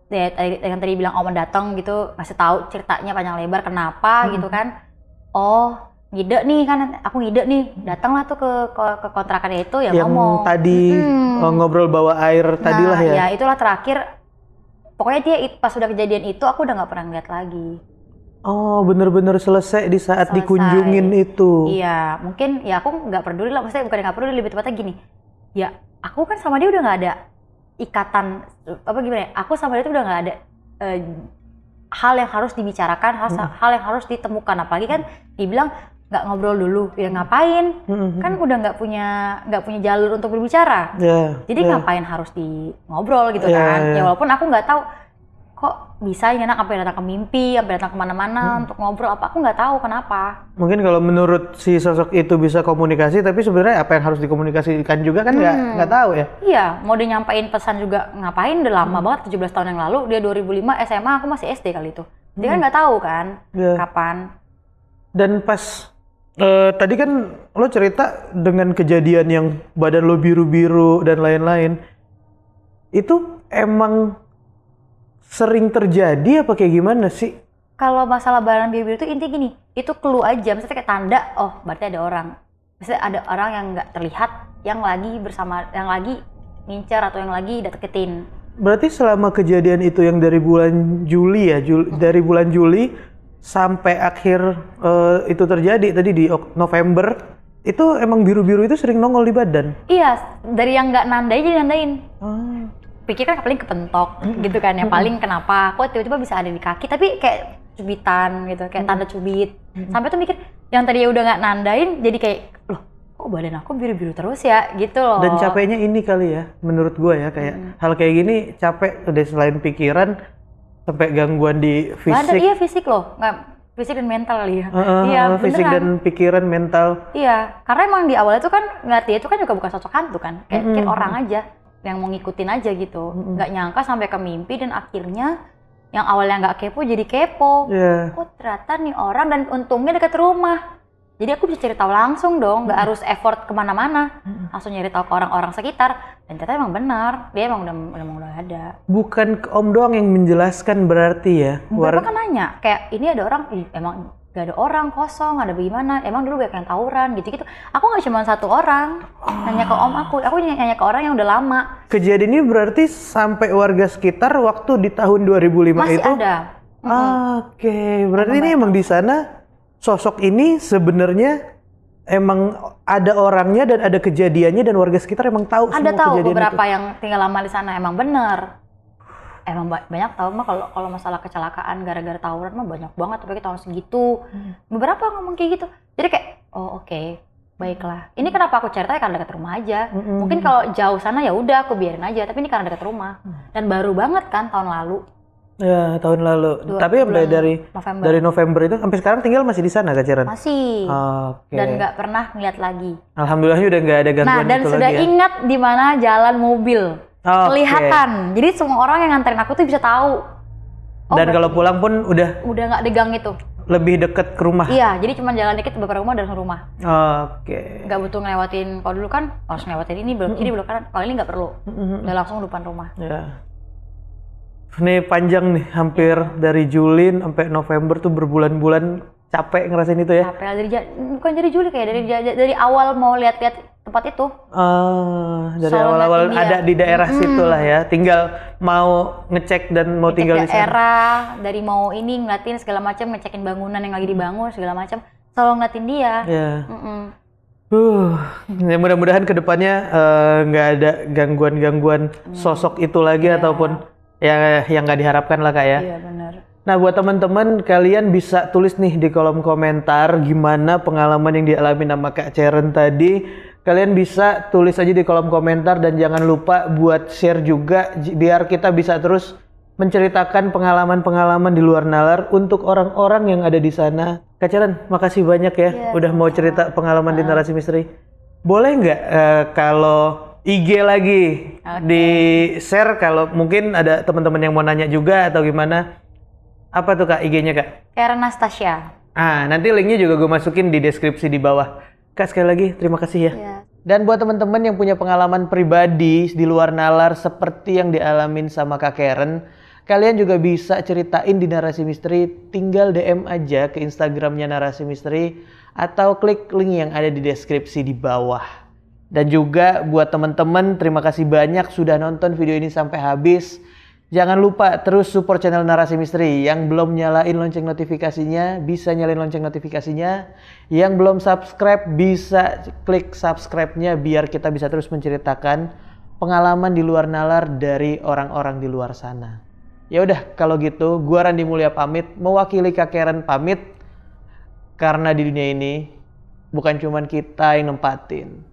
yang tadi bilang Om datang gitu, ngasih tahu ceritanya panjang lebar kenapa gitu kan. Oh, ngide nih kan, aku ngide nih, datanglah tuh ke kontrakannya itu ya yang ngomong. Yang tadi ngobrol bawa air tadi lah ya. Ya itulah terakhir, pokoknya dia pas sudah kejadian itu aku udah nggak pernah ngeliat lagi. Oh, bener-bener selesai di saat dikunjungin itu. Iya, mungkin ya aku nggak peduli lah, maksudnya bukan nggak peduli, lebih tepatnya gini. Ya, aku kan sama dia udah nggak ada ikatan, apa gimana ya, aku sama dia tuh udah nggak ada hal yang harus dibicarakan, hal yang harus ditemukan. Apalagi kan dibilang nggak ngobrol dulu, ya ngapain? Kan udah nggak punya jalur untuk berbicara. Jadi ngapain harus di ngobrol gitu kan? Ya walaupun aku nggak tahu kok bisa ini anak sampai datang ke mimpi, sampai datang kemana-mana untuk ngobrol apa, aku nggak tahu kenapa. Mungkin kalau menurut si sosok itu bisa komunikasi, tapi sebenarnya apa yang harus dikomunikasikan juga kan nggak tahu ya. Iya, mau dia nyampein pesan juga ngapain, udah lama banget, 17 tahun yang lalu, dia 2005 SMA, aku masih SD kali itu. Dia kan nggak tahu kan kapan. Dan pas tadi kan lo cerita dengan kejadian yang badan lo biru-biru dan lain-lain, itu emang sering terjadi apa kayak gimana sih? Kalau masalah badan biru-biru itu intinya gini, itu clue aja, misalnya kayak tanda, oh berarti ada orang. Misalnya ada orang yang nggak terlihat, yang lagi ngincar atau yang lagi deketin. Berarti selama kejadian itu yang dari bulan Juli ya, dari bulan Juli sampai akhir itu terjadi tadi di November, itu emang biru-biru itu sering nongol di badan? Iya, dari yang nggak nandain jadi nandain. Pikir kan paling kepentok gitu kan ya, paling kenapa kok tiba-tiba bisa ada di kaki, tapi kayak cubitan gitu, kayak tanda cubit. Sampai tuh mikir yang tadi udah nggak nandain jadi kayak, loh kok badan aku biru-biru terus ya gitu loh. Dan capeknya ini kali ya menurut gue ya, kayak hal kayak gini capek udah selain pikiran sampai gangguan di fisik. Badan, iya fisik loh, nggak fisik dan mental kali ya. Iya fisik dan pikiran, mental. Iya, karena emang di awalnya tuh kan ngeliat dia itu kan juga bukan sosok hantu kan, kayak pikir orang aja yang mau ngikutin aja gitu, nggak nyangka sampai ke mimpi, dan akhirnya yang awalnya nggak kepo jadi kepo. Oh ternyata nih orang, dan untungnya dekat rumah, jadi aku bisa cari tahu langsung dong, nggak harus effort kemana-mana, langsung nyari tahu ke orang-orang sekitar, dan ternyata emang benar, dia emang udah ada. Bukan Om doang yang menjelaskan berarti ya? Beberapa kan nanya, kayak ini ada orang, emang gak ada orang, kosong, ada bagaimana, emang dulu banyak yang tawuran gitu-gitu. Aku gak cuma satu orang, nanya ke Om aku nanya ke orang yang udah lama. Kejadian ini berarti sampai warga sekitar waktu di tahun 2005 masih itu? Masih ada. Oke, berarti ini emang di sana sosok ini sebenarnya emang ada orangnya dan ada kejadiannya, dan warga sekitar emang tahu semua kejadian itu? Ada tahu, beberapa yang tinggal lama di sana emang bener. emang banyak tahu mah kalau masalah kecelakaan gara-gara tawuran mah banyak banget apalagi tahun segitu. Beberapa ngomong kayak gitu. Jadi kayak oh oke, baiklah. Ini kenapa aku cerita karena dekat rumah aja. Mungkin kalau jauh sana ya udah aku biarin aja, tapi ini karena dekat rumah. Dan baru banget kan tahun lalu. Ya, tahun lalu. Tapi sampai dari November itu sampai sekarang tinggal masih di sana Kak Ceren? Masih. Oke. Dan nggak pernah ngeliat lagi. Alhamdulillah udah nggak ada gangguan Nah, dan itu sudah lagi ya. ingat di mana jalan mobil. Kelihatan. Jadi semua orang yang nganterin aku tuh bisa tahu. Dan kalau pulang pun udah nggak di gang itu. Lebih deket ke rumah. Iya, jadi cuma jalan dikit beberapa rumah dari rumah. Oke. Nggak butuh ngelewatin. Kalau dulu kan harus ngelewatin ini belum kiri belum kanan. Kalau ini nggak perlu. Udah langsung depan rumah. Ya. Ini panjang nih, hampir dari Juli sampai November tuh berbulan-bulan capek ngerasain itu ya? Capek bukan dari Juli kayak dari awal mau lihat-lihat tempat itu. Dari awal-awal ada di daerah situ lah ya. Tinggal mau ngecek dan mau tinggal di sana. Daerah, dari mau ini ngeliatin segala macam, ngecekin bangunan yang lagi dibangun segala macam, selalu ngeliatin dia. Ya. Ya mudah-mudahan kedepannya nggak ada gangguan-gangguan sosok itu lagi ataupun yang nggak diharapkan lah Kak ya. Iya benar. Nah buat teman-teman kalian bisa tulis nih di kolom komentar gimana pengalaman yang dialami sama Kak Ceren tadi. Kalian bisa tulis aja di kolom komentar dan jangan lupa buat share juga biar kita bisa terus menceritakan pengalaman-pengalaman di luar nalar untuk orang-orang yang ada di sana. Kak Ceren, makasih banyak ya udah mau cerita pengalaman di Narasi Misteri. Boleh nggak kalau IG lagi di share kalau mungkin ada teman-teman yang mau nanya juga atau gimana? Apa tuh Kak IG-nya Kak? Karen Nastasia. Nanti linknya juga gue masukin di deskripsi di bawah. Kak sekali lagi terima kasih ya. Dan buat teman-teman yang punya pengalaman pribadi di luar nalar seperti yang dialamin sama Kak Karen, kalian juga bisa ceritain di Narasi Misteri, tinggal DM aja ke Instagramnya Narasi Misteri atau klik link yang ada di deskripsi di bawah. Dan juga buat teman-teman terima kasih banyak sudah nonton video ini sampai habis. Jangan lupa terus support channel Narasi Misteri. Yang belum nyalain lonceng notifikasinya bisa nyalain lonceng notifikasinya. Yang belum subscribe bisa klik subscribe-nya biar kita bisa terus menceritakan pengalaman di luar nalar dari orang-orang di luar sana. Ya udah kalau gitu gua Randi Mulya pamit, mewakili Kak Karen pamit. Karena di dunia ini bukan cuman kita yang nempatin,